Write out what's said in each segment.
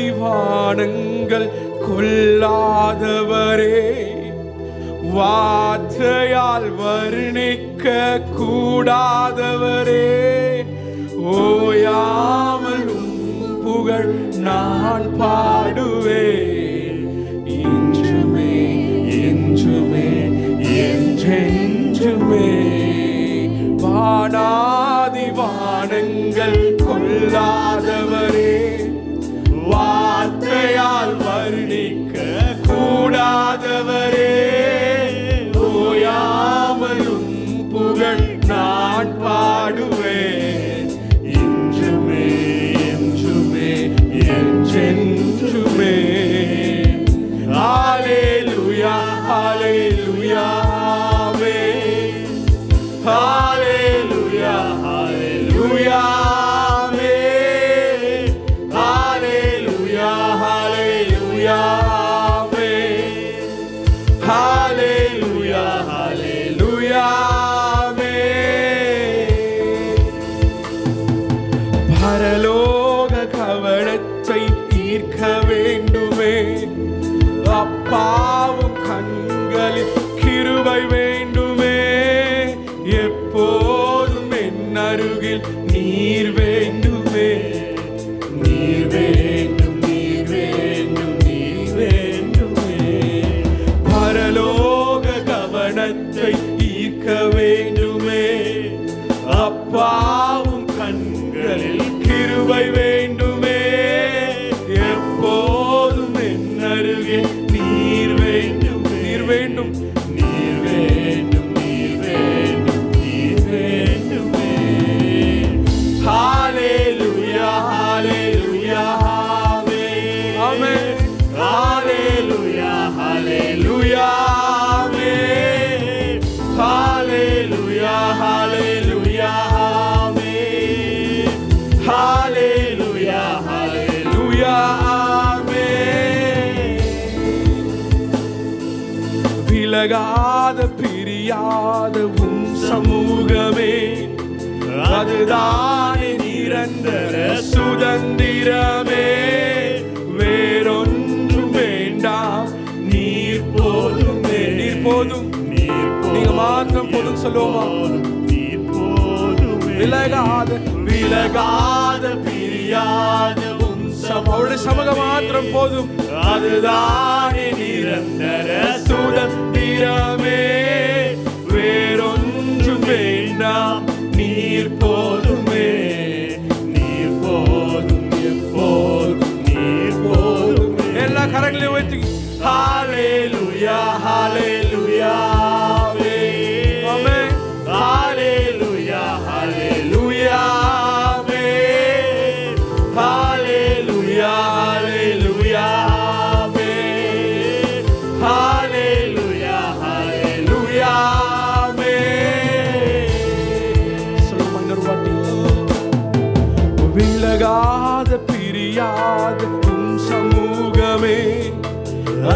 வானாதிவானங்கள் கொள்ளாதவரே, வார்த்தையால் வர்ணிக்க கூடாதவரே, ஓயாமலும் புகழ் நான் பாடுவேன். என்றுமே என்றுமே என்றென்றுமே. வானாதிவானங்கள் கொள்ளாதவரே, வார்த்தையால் வர்ணிக்க கூடாதவரே, ஓயாமலும் புகழ் நான் பாடுவேன். என்றுமே என்றுமே என்றென்றுமே. ஹல்லேலூயா ஹல்லேலூயா ஆமென். ஹல்லேலூயா ஹல்லேலூயா ஆமென். ஹல்லேலூயா ஹல்லேலூயா ஆமென். ஹல்லேலூயா ஹல்லேலூயா ஆமென். பரலோக கவனத்தை ஈர்க்க வேண்டுமே, அப்பாவும் கண்களில் கிருபை வேண்டுமே, எப்போதும் என் அருகில் நீர் வேண்டுமே. நீர் வேண்டும் நீர் வேண்டும் நீர் வேண்டுமே. பரலோக கவனத்தை ஈர்க்க வேண்டுமே, அப்பாவும் கண்களில் கிருபை வேண்டுமே, எப்போதும் என் அருகில் நீர் வேண்டும் நீர் வேண்டும் நீர் வேண்டும் நீர் வேண்டும் நீர் வேண்டுமே. ஹல்லேலூயா ஹல்லேலூயா ஆமென் ஆமென். ஹல்லேலூயா ஹல்லேலூயா ஆமென். ஹல்லேலூயா ஹல்லேலூயா ஆமென். ஹல்லேலூயா ஹல்லேலூயா ஆமென். விலகாத பிரியாத உம் சமூகமே, அதுதானே நிரந்தர சுதந்திரமே. வேறொன்றும் வேண்டாம், நீர் போதுமே. நீர் போதும், நீங்க மாத்திரம் போதும் சொல்லுவோமா? நீர் போதுமே. விலகாத விலகாத பிரியாத உம் அவருடைய சமூகம் மாத்திரம் போதும், அதுதானே நிரந்தர சுதந்திரமே. வேறொன்றும் வேண்டாம், நீர் போதுமே. நீர் போதும் எப்போதும் நீர் போதுமே. எல்லா கரங்களையும் உயர்த்தி ஹல்லேலூயா ஹல்லேலூயா ஆமென். ஹல்லேலூயா ஹல்லேலூயா ஆமென். ஹல்லேலூயா ஹல்லேலூயா ஆமென். ஹல்லேலூயா ஹல்லேலூயா ஆமென். சொல்லுமா இன்னொரு வாட்டி. விலகாத பிரியாத உம் சமூகமே,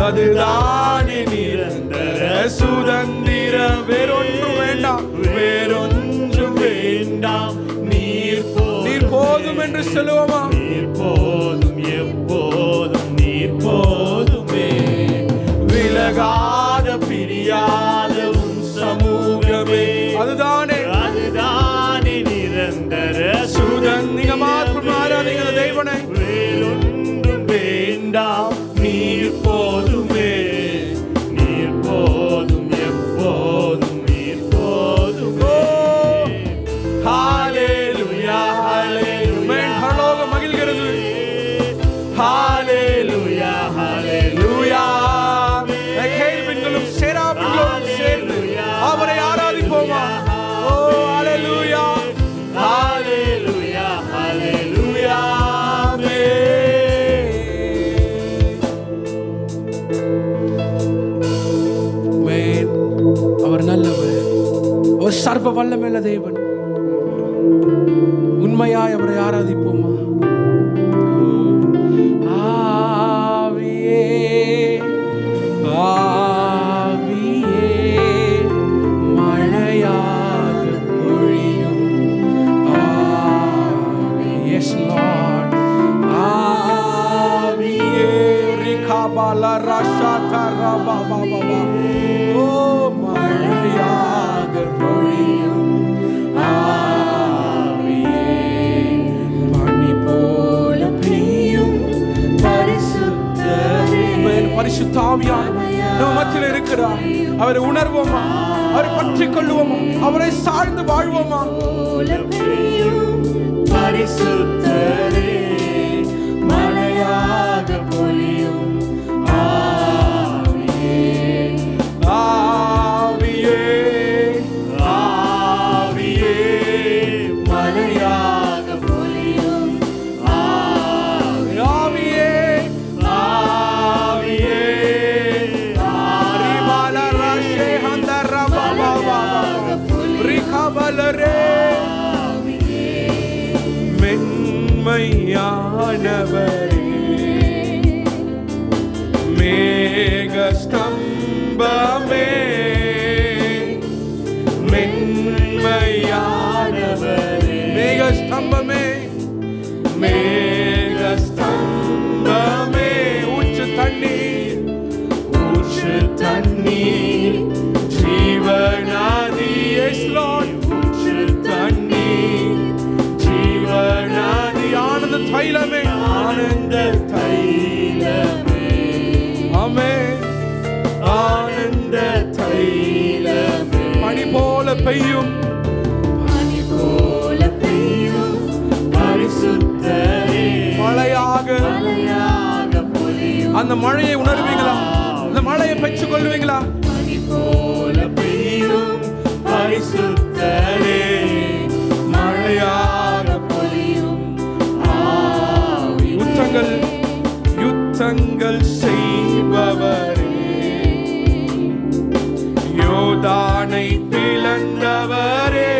அதுதானே நிரந்தர சுதந்திரம். வேறொன்றும் வேண்டாம் வேறொன்றும் வேண்டாம், நீர் போதும் என்று சொல்லுவோமா? நீர் போதும் எப்போதும் நீர் போதுமே. விலகாத பிரியாத உம் சமூகமே, அதுதானே அதுதானே நிரந்தர சுதந்திரம். நீங்க மாத்திரம் ஆராதிங்க தேவனை. வேறொன்றும் வேண்டாம், நீர் போதுமே. நீர் போதும் எப்போதும் நீர் போதுமே. ஹல்லேலூயா ஹல்லேலூயா. பரலோகம் மகிழ்கிறது. ஹல்லேலூயா ஹல்லேலூயா. கேள்விகளும் சேராபிகளும் சேர்ந்து அவரை ஆராதிப்போமா? ஓ ஹல்லேலூயா ஹல்லேலூயா ஹல்லேலூயா. அவர் நல்லவர், அவர் சர்வ வல்லமையுள்ள தேவன். உண்மையாய் அவரை ஆராதிப்போமா? ஆவியே ஆவியே மழையாக பொழியும். Yes Lord. ரபால ரஷாதா ரபா பாபா. ஓ மழையாக பொழியும் ஆவியே, பனி போல பெய்யும் பரிசுத்தரே. பரிசுத்த ஆவியானவர் நம்ம மத்தியில் இருக்கிறார். அவரை உணர்வோமா, அவரை பற்றிக் கொள்வோமா, அவரை சார்ந்து வாழ்வோமா? பரிசுத்தரே மழையாக பொழியும் ஆவியே, ஆவியே, ஆவியே மழையாக பொழியும் ஆவியே, ஆவியே, ரிபால ரஷே ஹந்தர பாபா ரிகபலரே. மென்மையானவரே, மேகஸ்தம்பமே, மென்மையானவரே, மேகஸ்தம்பமே, மேகஸ்தம்பமே, ஊற்று தண்ணீர், ஊற்று தண்ணீர், ஜீவநாதி. Yes Lord, ஊற்று தண்ணீர், ஜீவநாதி, ஆனந்த தைலமே, ஆனந்த தைலமே, ஆமென். ஆனந்த தைலமே, பனி போல பெய்யும், பனி போல பெய்யும் பரிசுத்தரே மழையாக. மழையாக பொழியும். அந்த மழையை உணர்வீங்களா? அந்த மழையை பெற்றுக் கொள்வீங்களா? பனி போல பெய்யும் பரிசுத்தரே மழையாக பொழியும் ஆவியே. யுத்தங்கள் யுத்தங்கள் செய்பவரே, யோதானை பிளந்தவரே,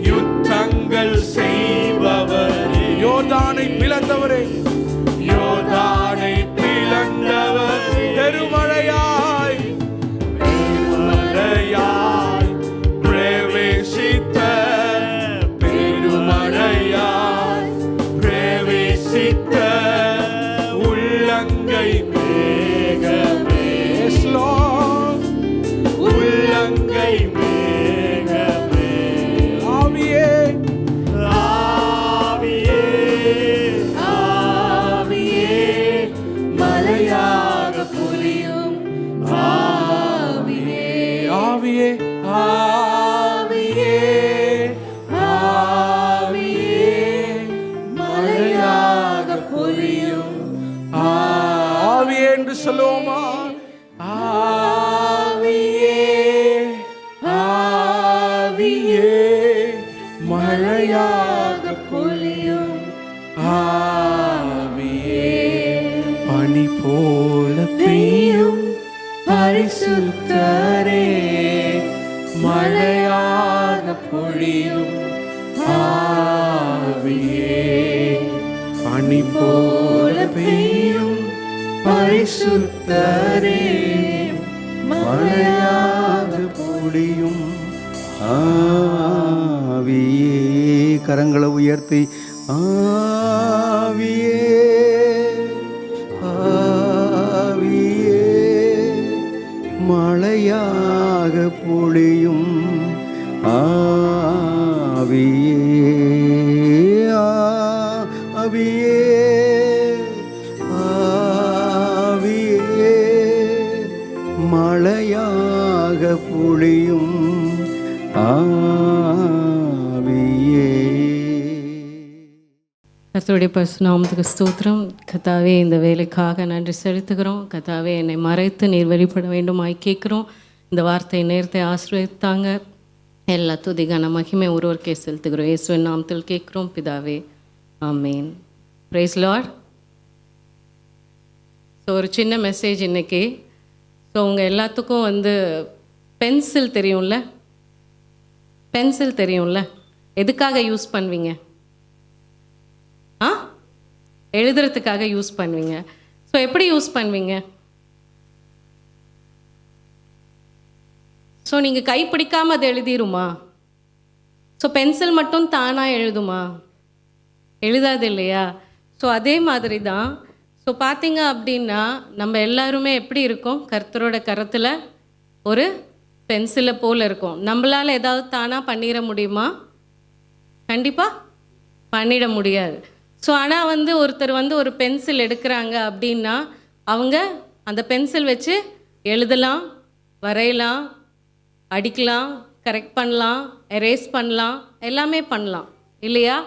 யுத்தங்கள் செய்பவரே, யோதானை பிளந்தவரே, யோதானை பிளந்தவர், பெருமழையாய் பெருமழையாய் பிரவேசித்த, பெருமழையாய் பிரவேசித்த உள்ளங்கை மேகமே. Yes Lord, உள்ளங்கை மேகமே, ஆவியே, ஆவியே, ஆவியே மழையாக பொழியும் ஆவியே, ஆவியே, ஆவியே, ஆவியே மழையாக பொழியும் ஆவியே என்று சொல்லுவோமா? ஆவியே, ஆவியே மழையாக பொழியும் ஆவியே, பனி போல பெய்யும் பரிசுத்தரே மழையாக பொழியும் ஆவியே, பனி போல பெய்யும் பரிசுத்தரே மழையாக பொழியும் ஆவியே. கரங்களை உயர்த்தி ஆவியே, ஆவியே மழையாக பொழியும் ஆவியே, ஆவியே, ஆவியே மழையாக பொழியும் ஆவியே. கர்த்தருடைய பரிசுநாமத்துக்கு ஸ்தோத்திரம். கர்த்தாவே, இந்த வேலைக்காக நன்றி செலுத்துகிறோம். கர்த்தாவே, என்னை மறைத்து நீர் வெளிப்பட வேண்டுமாய் கேட்குறோம். இந்த வார்த்தை நேரத்தை ஆசீர்வதித்தாங்க. எல்லா துதி கன மகிமை ஒருவருக்கே செலுத்துகிறோம். இயேசுவின் நாமத்தில் கேட்குறோம் பிதாவே, ஆமேன். Price Lord. ஸோ ஒரு சின்ன மெசேஜ் இன்னைக்கு. ஸோ உங்கள் எல்லாத்துக்கும் பென்சில் தெரியும்ல? பென்சில் தெரியும்ல? எதுக்காக யூஸ் பண்ணுவீங்க? எழுதுறதுக்காக யூஸ் பண்ணுவீங்க. ஸோ எப்படி யூஸ் பண்ணுவீங்க? ஸோ நீங்கள் கை பிடிக்காமல் அதை எழுதிருமா? ஸோ பென்சில் மட்டும் தானாக எழுதுமா? எழுதாது இல்லையா? ஸோ அதே மாதிரி தான். ஸோ பார்த்தீங்க அப்படின்னா நம்ம எல்லாருமே எப்படி இருக்கோம்? கர்த்தரோட கரத்தில் ஒரு பென்சிலை போல் இருக்கும். நம்மளால் ஏதாவது தானாக பண்ணிட முடியுமா? கண்டிப்பாக பண்ணிட முடியாது. ஸோ ஆனால் வந்து ஒருத்தர் வந்து ஒரு பென்சில் எடுக்கிறாங்க அப்படின்னா அவங்க அந்த பென்சில் வச்சு எழுதலாம், வரையலாம், அடிக்கலாம், கரெக்ட் பண்ணலாம், எரேஸ் பண்ணலாம், எல்லாமே பண்ணலாம் இல்லையா?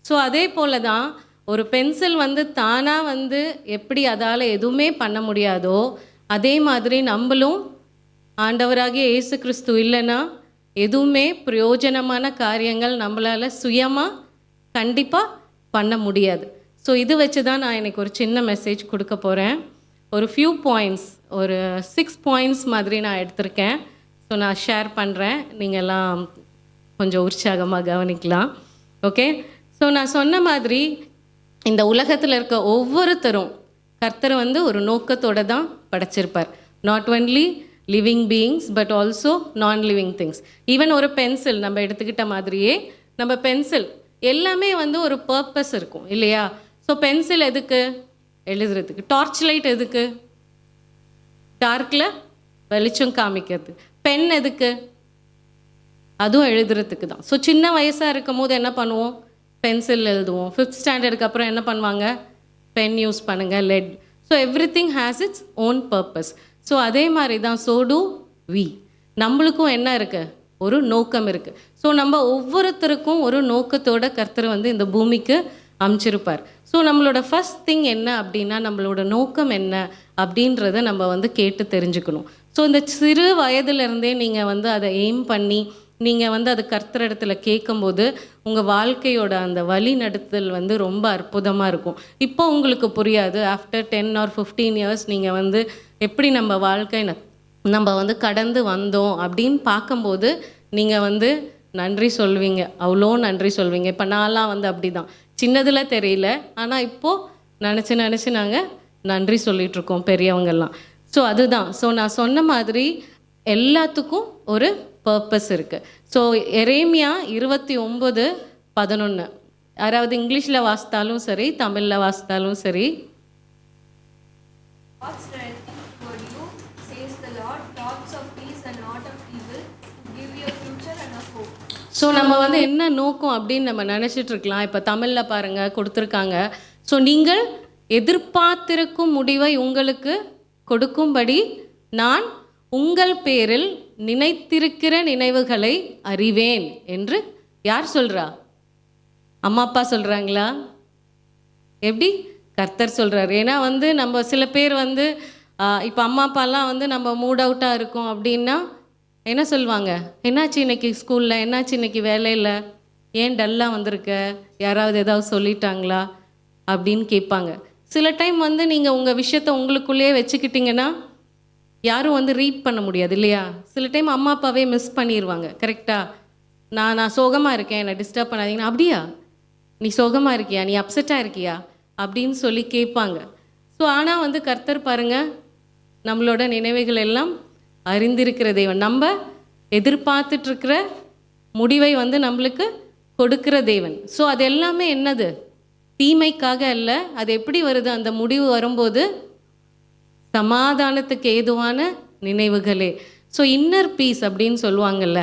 ஸோ அதே போல் தான் ஒரு பென்சில் வந்து தானாக வந்து எப்படி அதால் எதுவுமே பண்ண முடியாதோ அதே மாதிரி நம்மளும் ஆண்டவராகிய இயேசு கிறிஸ்து இல்லைன்னா எதுவுமே பிரயோஜனமான காரியங்கள் நம்மளால் சுயமாக கண்டிப்பாக பண்ண முடியாது. ஸோ இது வச்சு தான் நான் எனக்கு ஒரு சின்ன மெசேஜ் கொடுக்க போகிறேன். ஒரு ஃபியூ பாயிண்ட்ஸ், ஒரு 6 பாயிண்ட்ஸ் மாதிரி நான் எடுத்திருக்கேன். ஸோ நான் ஷேர் பண்ணுறேன், நீங்கள்லாம் கொஞ்சம் உற்சாகமாக கவனிக்கலாம். ஓகே, ஸோ நான் சொன்ன மாதிரி இந்த உலகத்தில் இருக்க ஒவ்வொருத்தரும் கர்த்தர் வந்து ஒரு நோக்கத்தோடு தான் படைச்சிருப்பார். Not only living beings but also non living things. Even ஒரு பென்சில் நம்ம எடுத்துக்கிட்ட மாதிரியே நம்ம பென்சில் எல்லாமே வந்து ஒரு பர்பஸ் இருக்கும் இல்லையா? ஸோ பென்சில் எதுக்கு? எழுதுறதுக்கு. டார்ச் லைட் எதுக்கு? டார்க்கில் வெளிச்சம் காமிக்கிறது. பென் எதுக்கு? அதுவும் எழுதுறதுக்கு தான். ஸோ சின்ன வயசாக இருக்கும் போது என்ன பண்ணுவோம்? பென்சில் எழுதுவோம். 5th ஸ்டாண்டர்டுக்கு அப்புறம் என்ன பண்ணுவாங்க? பென் யூஸ் பண்ணுங்கள், let. So every thing has its own purpose. So அதே மாதிரி தான் ஸோ டு வி. நம்மளுக்கும் என்ன இருக்குது? ஒரு நோக்கம் இருக்குது. ஸோ நம்ம ஒவ்வொருத்தருக்கும் ஒரு நோக்கத்தோட கர்த்தர் வந்து இந்த பூமிக்கு அமைச்சிருப்பார். ஸோ நம்மளோட ஃபஸ்ட் திங் என்ன அப்படின்னா நம்மளோட நோக்கம் என்ன அப்படின்றத நம்ம வந்து கேட்டு தெரிஞ்சுக்கணும். ஸோ இந்த சிறு வயதுலேருந்தே நீங்கள் வந்து அதை எய்ம் பண்ணி நீங்கள் வந்து அது கர்த்தர் இடத்துல கேட்கும்போது உங்கள் வாழ்க்கையோட அந்த வழி நடத்தல் வந்து ரொம்ப அற்புதமாக இருக்கும். இப்போ உங்களுக்கு புரியாது. ஆஃப்டர் 10 or 15 இயர்ஸ் நீங்கள் வந்து எப்படி நம்ம வாழ்க்கை நம்ம வந்து கடந்து வந்தோம் அப்படின்னு பார்க்கும்போது நீங்கள் வந்து நன்றி சொல்வீங்க, அவ்வளோ நன்றி சொல்வீங்க. இப்போ நான்லாம் வந்து அப்படி தான், சின்னதில் தெரியல, ஆனால் இப்போது நினச்சி நாங்கள் நன்றி சொல்லிகிட்ருக்கோம் பெரியவங்கெல்லாம். ஸோ அதுதான். ஸோ நான் சொன்ன மாதிரி எல்லாத்துக்கும் ஒரு பர்பஸ் இருக்குது. ஸோ எரேமியா 29:11 யாராவது இங்கிலீஷில் வாசித்தாலும் சரி, தமிழில் வாசித்தாலும் சரி. ஸோ நம்ம வந்து என்ன நோக்கம் அப்படின்னு நம்ம நினச்சிட்ருக்கலாம். இப்போ தமிழில் பாருங்கள் கொடுத்துருக்காங்க. ஸோ நீங்கள் எதிர்பார்த்திருக்கும் முடிவை உங்களுக்கு கொடுக்கும்படி நான் உங்கள் பேரில் நினைத்திருக்கிற நினைவுகளை அறிவேன் என்று யார் சொல்கிறா? அம்மா அப்பா சொல்கிறாங்களா? எப்படி? கர்த்தர் சொல்கிறார். ஏன்னா வந்து நம்ம சில பேர் வந்து இப்போ அம்மா அப்பாலாம் வந்து நம்ம மூட் அவுட்டாக இருக்கோம் அப்படின்னா என்ன சொல்லுவாங்க? என்னாச்சு இன்னைக்கு ஸ்கூலில், என்னாச்சு இன்னைக்கு வேலையில், ஏன் டல்லாக வந்திருக்க, யாராவது ஏதாவது சொல்லிட்டாங்களா அப்படின்னு கேட்பாங்க. சில டைம் வந்து நீங்கள் உங்கள் விஷயத்த உங்களுக்குள்ளேயே வச்சுக்கிட்டிங்கன்னா யாரும் வந்து ரீட் பண்ண முடியாது இல்லையா? சில டைம் அம்மா அப்பாவே மிஸ் பண்ணிடுவாங்க. கரெக்டாக? நான் சோகமாக இருக்கேன், என்னை டிஸ்டர்ப் பண்ணாதீங்கன்னா, அப்படியா நீ சோகமாக இருக்கியா, நீ அப்செட்டாக இருக்கியா அப்படின்னு சொல்லி கேட்பாங்க. ஸோ ஆனால் வந்து கர்த்தர் பாருங்கள், நம்மளோட நினைவுகள் எல்லாம் அறிந்திருக்கிற தேவன். நம்ம எதிர்பார்த்துட்ருக்கிற முடிவை வந்து நம்மளுக்கு கொடுக்கிற தேவன். ஸோ அது எல்லாமே என்னது? தீமைக்காக அல்ல. அது எப்படி வருது? அந்த முடிவு வரும்போது சமாதானத்துக்கு ஏதுவான நினைவுகளே. ஸோ இன்னர் பீஸ் அப்படின்னு சொல்லுவாங்கள்ல,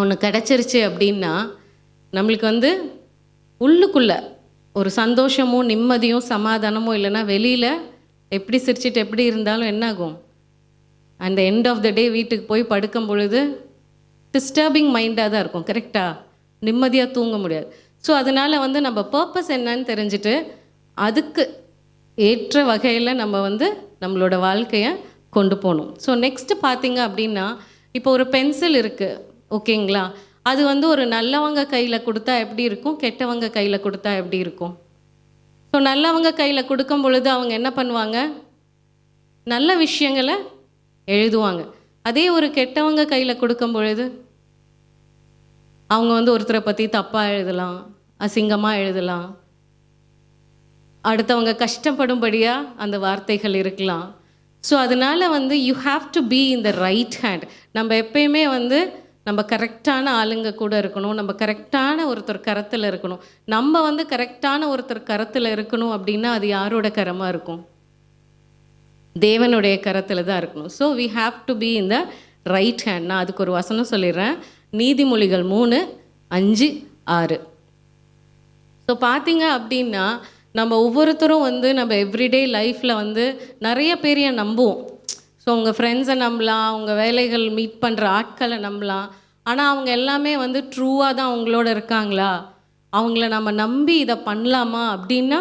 ஒன்று கிடச்சிருச்சு அப்படின்னா நம்மளுக்கு வந்து உள்ளுக்குள்ளே ஒரு சந்தோஷமும் நிம்மதியும் சமாதானமும் இல்லைன்னா வெளியில் எப்படி சிரிச்சிட்டு எப்படி இருந்தாலும் என்னாகும்? அந்த எண்ட் ஆஃப் த டே வீட்டுக்கு போய் படுக்கும் பொழுது டிஸ்டர்பிங் மைண்டாக தான் இருக்கும். கரெக்டாக? நிம்மதியாக தூங்க முடியாது. ஸோ அதனால் வந்து நம்ம பர்பஸ் என்னன்னு தெரிஞ்சுட்டு அதுக்கு ஏற்ற வகையில் நம்ம வந்து நம்மளோட வாழ்க்கையை கொண்டு போகணும். ஸோ நெக்ஸ்ட்டு பார்த்திங்க அப்படின்னா இப்போ ஒரு பென்சில் இருக்குது, ஓகேங்களா? அது வந்து ஒரு நல்லவங்க கையில் கொடுத்தா எப்படி இருக்கும், கெட்டவங்க கையில் கொடுத்தா எப்படி இருக்கும்? ஸோ நல்லவங்க கையில் கொடுக்கும் பொழுது அவங்க என்ன பண்ணுவாங்க? நல்ல விஷயங்களை எழுதுவாங்க. அதே ஒரு கெட்டவங்க கையில் கொடுக்கும் பொழுது அவங்க வந்து ஒருத்தரை பற்றி தப்பாக எழுதலாம், அசிங்கமாக எழுதலாம், அடுத்தவங்க கஷ்டப்படும்படியாக அந்த வார்த்தைகள் இருக்கலாம். ஸோ அதனால் வந்து you have to be in the right hand. நம்ம எப்பயுமே வந்து நம்ம கரெக்டான ஆளுங்க கூட இருக்கணும், நம்ம கரெக்டான ஒருத்தர் கரத்தில் இருக்கணும். நம்ம வந்து கரெக்டான ஒருத்தர் கரத்தில் இருக்கணும் அப்படின்னா அது யாரோட கரமாக இருக்கும்? தேவனுடைய கரத்தில் தான் இருக்கணும். So we have to be in the right hand. நான் அதுக்கு ஒரு வசனம் சொல்லிடுறேன். நீதிமொழிகள் 3:5-6. ஸோ பார்த்தீங்க அப்படின்னா நம்ம ஒவ்வொருத்தரும் வந்து நம்ம எவ்ரிடே லைஃப்பில் வந்து நிறைய பேரைய நம்புவோம். ஸோ உங்கள் ஃப்ரெண்ட்ஸை நம்பலாம், உங்கள் வேலைகள் மீட் பண்ணுற ஆட்களை நம்பலாம். ஆனால் அவங்க எல்லாமே வந்து ட்ரூவாக தான் அவங்களோட இருக்காங்களா? அவங்கள நம்ம நம்பி இதை பண்ணலாமா அப்படின்னா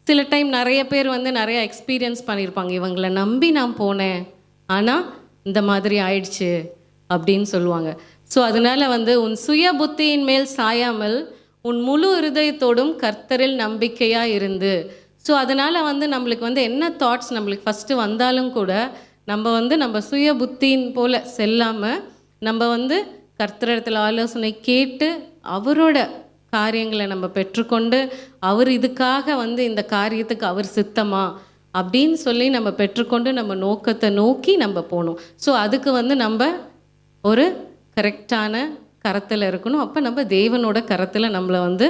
சில டைம் நிறைய பேர் வந்து நிறைய எக்ஸ்பீரியன்ஸ் பண்ணியிருப்பாங்க. இவங்களை நம்பி நான் போனேன், ஆனால் இந்த மாதிரி ஆயிடுச்சு அப்படின்னு சொல்லுவாங்க. ஸோ அதனால் வந்து உன் சுய புத்தியின் மேல் சாயாமல் உன் முழு இருதயத்தோடும் கர்த்தரில் நம்பிக்கையாக இருந்து. ஸோ அதனால் வந்து நம்மளுக்கு வந்து என்ன தாட்ஸ் நம்மளுக்கு ஃபஸ்ட்டு வந்தாலும் கூட நம்ம வந்து நம்ம சுய புத்தியின் போல் செல்லாமல் நம்ம வந்து கர்த்தரிடத்தில் ஆலோசனை கேட்டு அவரோட காரியங்களை நம்ம பெற்றுக்கொண்டு அவர் இதுக்காக வந்து இந்த காரியத்துக்கு அவர் சித்தமா அப்படின்னு சொல்லி நம்ம பெற்றுக்கொண்டு நம்ம நோக்கத்தை நோக்கி நம்ம போகணும். ஸோ அதுக்கு வந்து நம்ம ஒரு கரெக்டான கரத்தில் இருக்கணும். அப்போ நம்ம தேவனோட கரத்தில் நம்மளை வந்து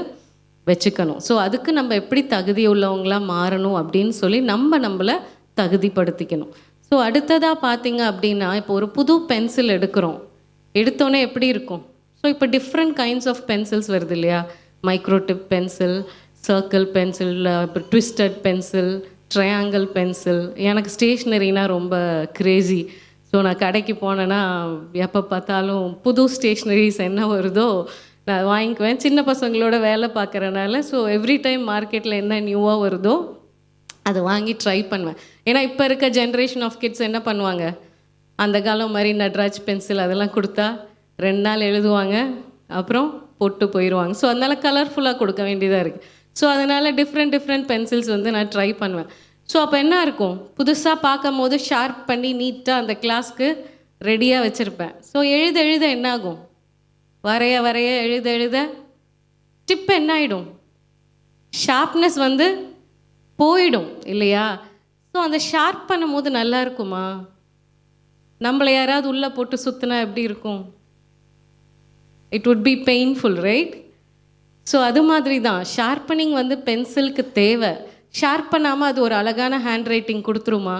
வச்சுக்கணும். ஸோ அதுக்கு நம்ம எப்படி தகுதி உள்ளவங்களாக மாறணும் அப்படின்னு சொல்லி நம்மளை தகுதிப்படுத்திக்கணும். ஸோ அடுத்ததாக பார்த்தீங்க அப்படின்னா இப்போ ஒரு புது பென்சில் எடுத்தோன்னே எப்படி இருக்கும்? ஸோ இப்போ டிஃப்ரெண்ட் கைண்ட்ஸ் ஆஃப் பென்சில்ஸ் வருது இல்லையா? Micro tip pencil, circle pencil, இப்போ ட்விஸ்டட் பென்சில், ட்ரையாங்கிள் பென்சில். எனக்கு ஸ்டேஷ்னரினா ரொம்ப க்ரேசி. ஸோ நான் கடைக்கு போனேன்னா எப்போ பார்த்தாலும் புது ஸ்டேஷ்னரிஸ் என்ன வருதோ நான் வாங்கிக்குவேன். சின்ன பசங்களோட வேலை பார்க்குறனால ஸோ எவ்ரி டைம் மார்க்கெட்டில் என்ன நியூவாக வருதோ அதை வாங்கி ட்ரை பண்ணுவேன். ஏன்னா இப்போ இருக்க ஜென்ரேஷன் ஆஃப் கிட்ஸ் என்ன பண்ணுவாங்க, அந்த காலம் மாதிரி நட்ராஜ் பென்சில் அதெல்லாம் கொடுத்தா 2 நாள் எழுதுவாங்க, அப்புறம் போட்டு போயிடுவாங்க. ஸோ அதனால் கலர்ஃபுல்லாக கொடுக்க வேண்டியதாக இருக்குது. ஸோ அதனால் டிஃப்ரெண்ட் பென்சில்ஸ் வந்து நான் ட்ரை பண்ணுவேன். ஸோ அப்போ என்ன இருக்கும், புதுசாக பார்க்கும் போது ஷார்ப் பண்ணி நீட்டாக அந்த கிளாஸ்க்கு ரெடியாக வச்சுருப்பேன். ஸோ எழுத என்ன ஆகும், வரைய எழுத டிப் என்ன ஆகிடும், ஷார்ப்னஸ் வந்து போயிடும் இல்லையா? ஸோ அந்த ஷார்ப் பண்ணும் போது நல்லா இருக்குமா? நம்மளை யாராவது உள்ளே போட்டு சுற்றினா எப்படி இருக்கும்? It would be painful, right? So அது மாதிரி தான் ஷார்ப்பனிங் வந்து பென்சிலுக்கு தேவை. ஷார்ப் பண்ணாமல் அது ஒரு அழகான ஹேண்ட் ரைட்டிங் கொடுத்துருமா?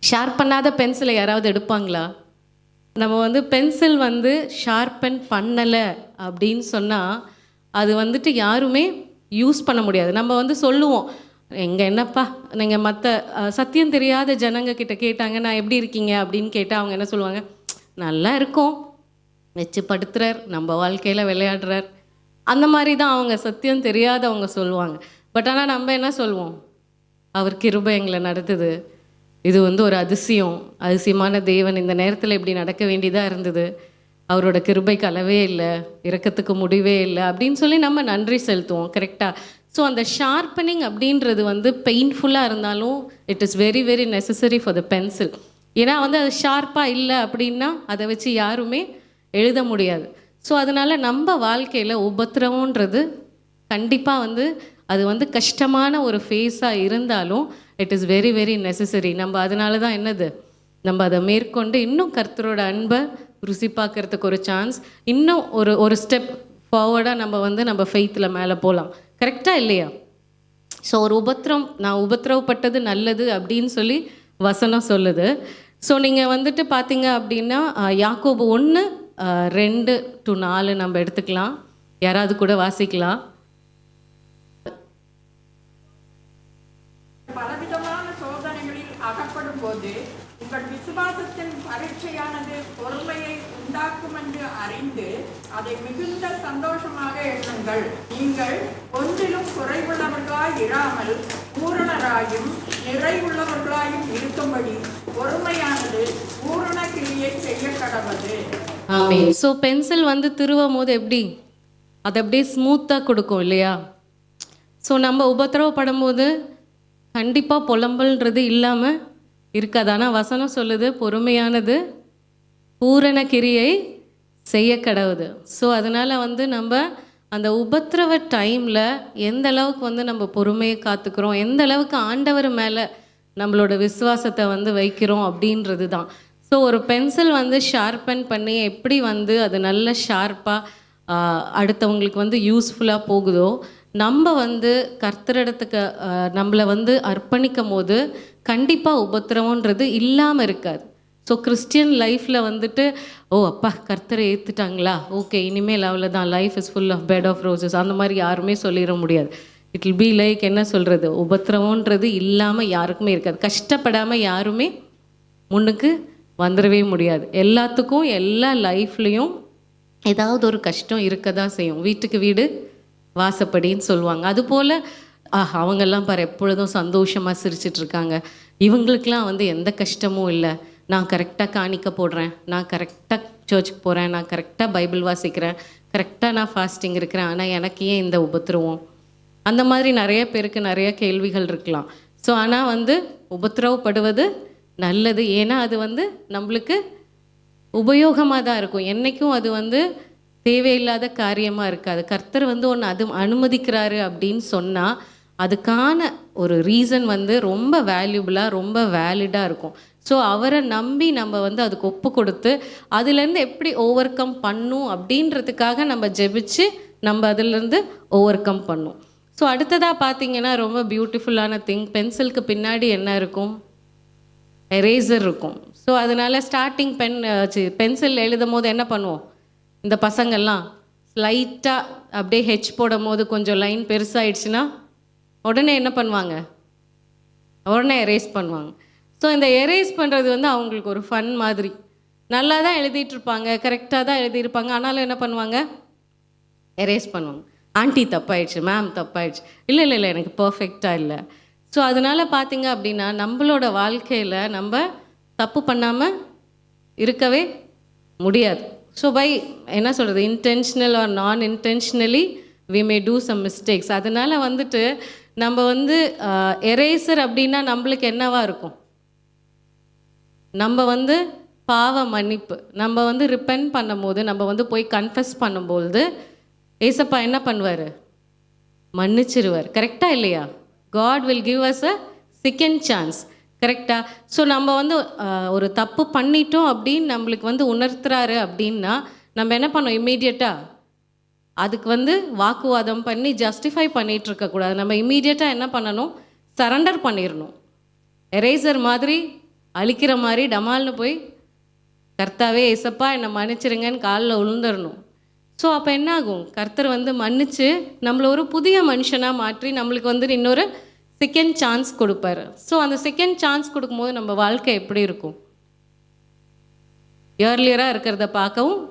ஷார்ப் பண்ணாத பென்சிலை யாராவது எடுப்பாங்களா? நம்ம வந்து பென்சில் வந்து ஷார்பன் பண்ணலை அப்படின்னு சொன்னால் அது வந்துட்டு யாருமே யூஸ் பண்ண முடியாது. நம்ம வந்து சொல்லுவோம், எங்கே என்னப்பா நீங்கள் மற்ற சத்தியம் தெரியாத ஜனங்க கிட்ட கேட்டாங்க நான் எப்படி இருக்கீங்க அப்படின்னு கேட்டால் அவங்க என்ன சொல்லுவாங்க, நல்லா இருக்கோம், வச்சு படுத்துறார், நம்ம வாழ்க்கையில் விளையாடுறார். அந்த மாதிரி தான் அவங்க சத்தியம் தெரியாதவங்க சொல்லுவாங்க. பட் ஆனால் நம்ம என்ன சொல்லுவோம், அவர் கிருபை எங்களை நடத்துது, இது வந்து ஒரு அதிசயமான தேவன், இந்த நேரத்தில் இப்படி நடக்க வேண்டியதாக இருந்தது, அவரோட கிருபைக்கு அளவே இல்லை, இரக்கத்துக்கு முடிவே இல்லை அப்படின்னு சொல்லி நம்ம நன்றி செலுத்துவோம். கரெக்டாக? ஸோ அந்த ஷார்ப்பனிங் அப்படின்றது வந்து பெயின்ஃபுல்லாக இருந்தாலும் it is very very necessary for the pencil. ஏன்னா வந்து அது ஷார்ப்பாக இல்லை அப்படின்னா அதை வச்சு யாருமே எழுத முடியாது. ஸோ அதனால் நம்ம வாழ்க்கையில் உபத்திரவன்றது கண்டிப்பாக வந்து அது வந்து கஷ்டமான ஒரு ஃபேஸாக இருந்தாலும் it is very very necessary. நம்ம அதனால தான் என்னது, நம்ம அதை மேற்கொண்டு இன்னும் கர்த்தரோட அன்பை ருசி பார்க்கறதுக்கு ஒரு சான்ஸ், இன்னும் ஒரு ஸ்டெப் ஃபார்வர்டாக நம்ம வந்து நம்ம ஃபெய்த்தில் மேலே போகலாம். கரெக்டாக இல்லையா? ஸோ ஒரு நான் உபத்திரவப்பட்டது நல்லது அப்படின்னு சொல்லி வசனம் சொல்லுது. ஸோ நீங்கள் வந்துட்டு பார்த்தீங்க அப்படின்னா யாக்கோபு 1:2-4 நம்ம எடுத்துக்கலாம். யாராவது கூட வாசிக்கலாம். பலவிதமான சோதனைகளில் அகப்படும் போது உங்கள் விசுவாசத்தின் பரீட்சையானது பொறுமையை உண்டாக்கும் என்று அறிந்து அதை மிகுந்த சந்தோஷமாக எண்ணுங்கள். நீங்கள் ஒன்றிலும் குறைவுள்ளவர்களாய் இராமல் பூரணராயும் நிறைவுள்ளவர்களாயும் இருக்கும்படி பொறுமையானது பூரண கிரியை செய்ய கடவது. ஆமென். ஸோ பென்சில் வந்து திருவும் போது எப்படி அது அப்படியே ஸ்மூத்தாக கொடுக்கும் இல்லையா? ஸோ நம்ம உபத்திரவப்படும் போது கண்டிப்பாக புலம்பல்ன்றது இல்லாமல் இருக்காது. ஆனால் வசனம் சொல்லுது பொறுமையானது பூரண கிரியை செய்ய கடவுது. ஸோ அதனால் வந்து நம்ம அந்த உபத்திரவ டைமில் எந்த அளவுக்கு வந்து நம்ம பொறுமையை காத்துக்கிறோம், எந்த அளவுக்கு ஆண்டவர் மேலே நம்மளோட விசுவாசத்தை வந்து வைக்கிறோம் அப்படின்றது தான். ஸோ ஸோ ஒரு பென்சில் வந்து ஷார்பன் பண்ணி எப்படி வந்து அது நல்ல ஷார்ப்பாக அடுத்தவங்களுக்கு வந்து யூஸ்ஃபுல்லாக போகுதோ, நம்ம வந்து கர்த்தரிடத்துக்கு நம்மளை வந்து அர்ப்பணிக்கும் போது கண்டிப்பாக உபத்திரவன்றது இல்லாமல் இருக்காது. ஸோ கிறிஸ்டியன் லைஃப்பில் வந்துட்டு ஓ அப்பா கர்த்தரை ஏற்றுட்டாங்களா, ஓகே இனிமேல் அவ்வளோதான், life is full of bed of roses, அந்த மாதிரி யாருமே சொல்லிட முடியாது. இட் வில் பி லைக் என்ன சொல்கிறது, உபத்திரவன்றது இல்லாமல் யாருக்குமே இருக்காது. கஷ்டப்படாமல் யாருமே முன்னுக்கு வந்துடவே முடியாது. எல்லாத்துக்கும் எல்லா லைஃப்லேயும் ஏதாவது ஒரு கஷ்டம் இருக்க தான் செய்யும். வீட்டுக்கு வீடு வாசப்படின்னு சொல்லுவாங்க. அதுபோல் அவங்கெல்லாம் பாரு எப்பொழுதும் சந்தோஷமாக சிரிச்சிட்ருக்காங்க, இவங்களுக்கெலாம் வந்து எந்த கஷ்டமும் இல்லை, நான் கரெக்டாக காணிக்க போடுறேன், நான் கரெக்டாக சர்ச்சுக்கு போகிறேன், நான் கரெக்டாக பைபிள் வாசிக்கிறேன், கரெக்டாக நான் ஃபாஸ்டிங் இருக்கிறேன், ஆனால் எனக்கு ஏன் இந்த உபத்திரவம்? அந்த மாதிரி நிறைய பேருக்கு நிறைய கேள்விகள் இருக்கலாம். ஸோ ஆனால் வந்து உபத்திரவப்படுவது நல்லது. ஏன்னா அது வந்து நம்மளுக்கு உபயோகமாக தான் இருக்கும். என்றைக்கும் அது வந்து தேவையில்லாத காரியமாக இருக்காது. கர்த்தர் வந்து ஒன்று அது அனுமதிக்கிறாரு அப்படின்னு சொன்னால் அதுக்கான ஒரு ரீசன் வந்து ரொம்ப வேல்யூபிளாக ரொம்ப வேலிடாக இருக்கும். ஸோ அவரை நம்பி நம்ம வந்து அதுக்கு ஒப்பு கொடுத்து அதுலேருந்து எப்படி ஓவர் கம் பண்ணும் அப்படின்றதுக்காக நம்ம ஜெபிச்சு நம்ம அதிலேருந்து ஓவர் கம் பண்ணும். ஸோ அடுத்ததாக பார்த்தீங்கன்னா ரொம்ப பியூட்டிஃபுல்லான திங், பென்சிலுக்கு பின்னாடி என்ன இருக்கும், எரேசர் இருக்கும். ஸோ அதனால் ஸ்டார்டிங் பென்சில் எழுதும் போது என்ன பண்ணுவோம், இந்த பசங்கள்லாம் லைட்டாக அப்படியே ஹெச் போடும் போது கொஞ்சம் லைன் பெருசாகிடுச்சுன்னா உடனே என்ன பண்ணுவாங்க, உடனே எரேஸ் பண்ணுவாங்க. ஸோ இந்த எரேஸ் பண்ணுறது வந்து அவங்களுக்கு ஒரு ஃபன் மாதிரி. நல்லா தான் எழுதிட்டுருப்பாங்க, கரெக்டாக தான் எழுதியிருப்பாங்க, ஆனாலும் என்ன பண்ணுவாங்க, எரேஸ் பண்ணுவாங்க. ஆண்டி தப்பாயிடுச்சு, மேம் தப்பாயிடுச்சு, இல்லை இல்லை இல்லை எனக்கு பர்ஃபெக்டாக இல்லை. ஸோ அதனால் பார்த்திங்க அப்படின்னா நம்மளோட வாழ்க்கையில் நம்ம தப்பு பண்ணாமல் இருக்கவே முடியாது. ஸோ பை என்ன சொல்கிறது, intentional or non intentionally we may do some mistakes. அதனால் வந்துட்டு நம்ம வந்து எரேசர் அப்படின்னா நம்மளுக்கு என்னவா இருக்கும், நம்ம வந்து பாவ மன்னிப்பு, நம்ம வந்து ரிப்பென்ட் பண்ணும்போது, நம்ம வந்து போய் கன்ஃபெஸ் பண்ணும்போது ஏசப்பா என்ன பண்ணுவார், மன்னிச்சிருவார். கரெக்டாக இல்லையா? God will give us a second chance. கரெக்டாக? ஸோ நம்ம வந்து ஒரு தப்பு பண்ணிட்டோம் அப்படின்னு நம்மளுக்கு வந்து உணர்த்துறாரு அப்படின்னா நம்ம என்ன பண்ணோம், இம்மீடியட்டாக அதுக்கு வந்து வாக்குவாதம் பண்ணி ஜஸ்டிஃபை பண்ணிகிட்டு இருக்கக்கூடாது. நம்ம இம்மீடியட்டாக என்ன பண்ணணும், சரண்டர் பண்ணிடணும். எரேசர் மாதிரி அழிக்கிற மாதிரி டமால்னு போய் கர்த்தாவே ஏசப்பா என்னை மன்னிச்சிருங்கன்னு காலில் விழுந்துடணும். ஸோ அப்போ என்ன ஆகும், கர்த்தர் வந்து மன்னிச்சு நம்மளை ஒரு புதிய மனுஷனாக மாற்றி நம்மளுக்கு வந்து இன்னொரு செகண்ட் சான்ஸ் கொடுப்பாரு. ஸோ அந்த செகண்ட் சான்ஸ் கொடுக்கும்போது நம்ம வாழ்க்கை எப்படி இருக்கும், ஏர்லியராக இருக்கிறத பார்க்கவும்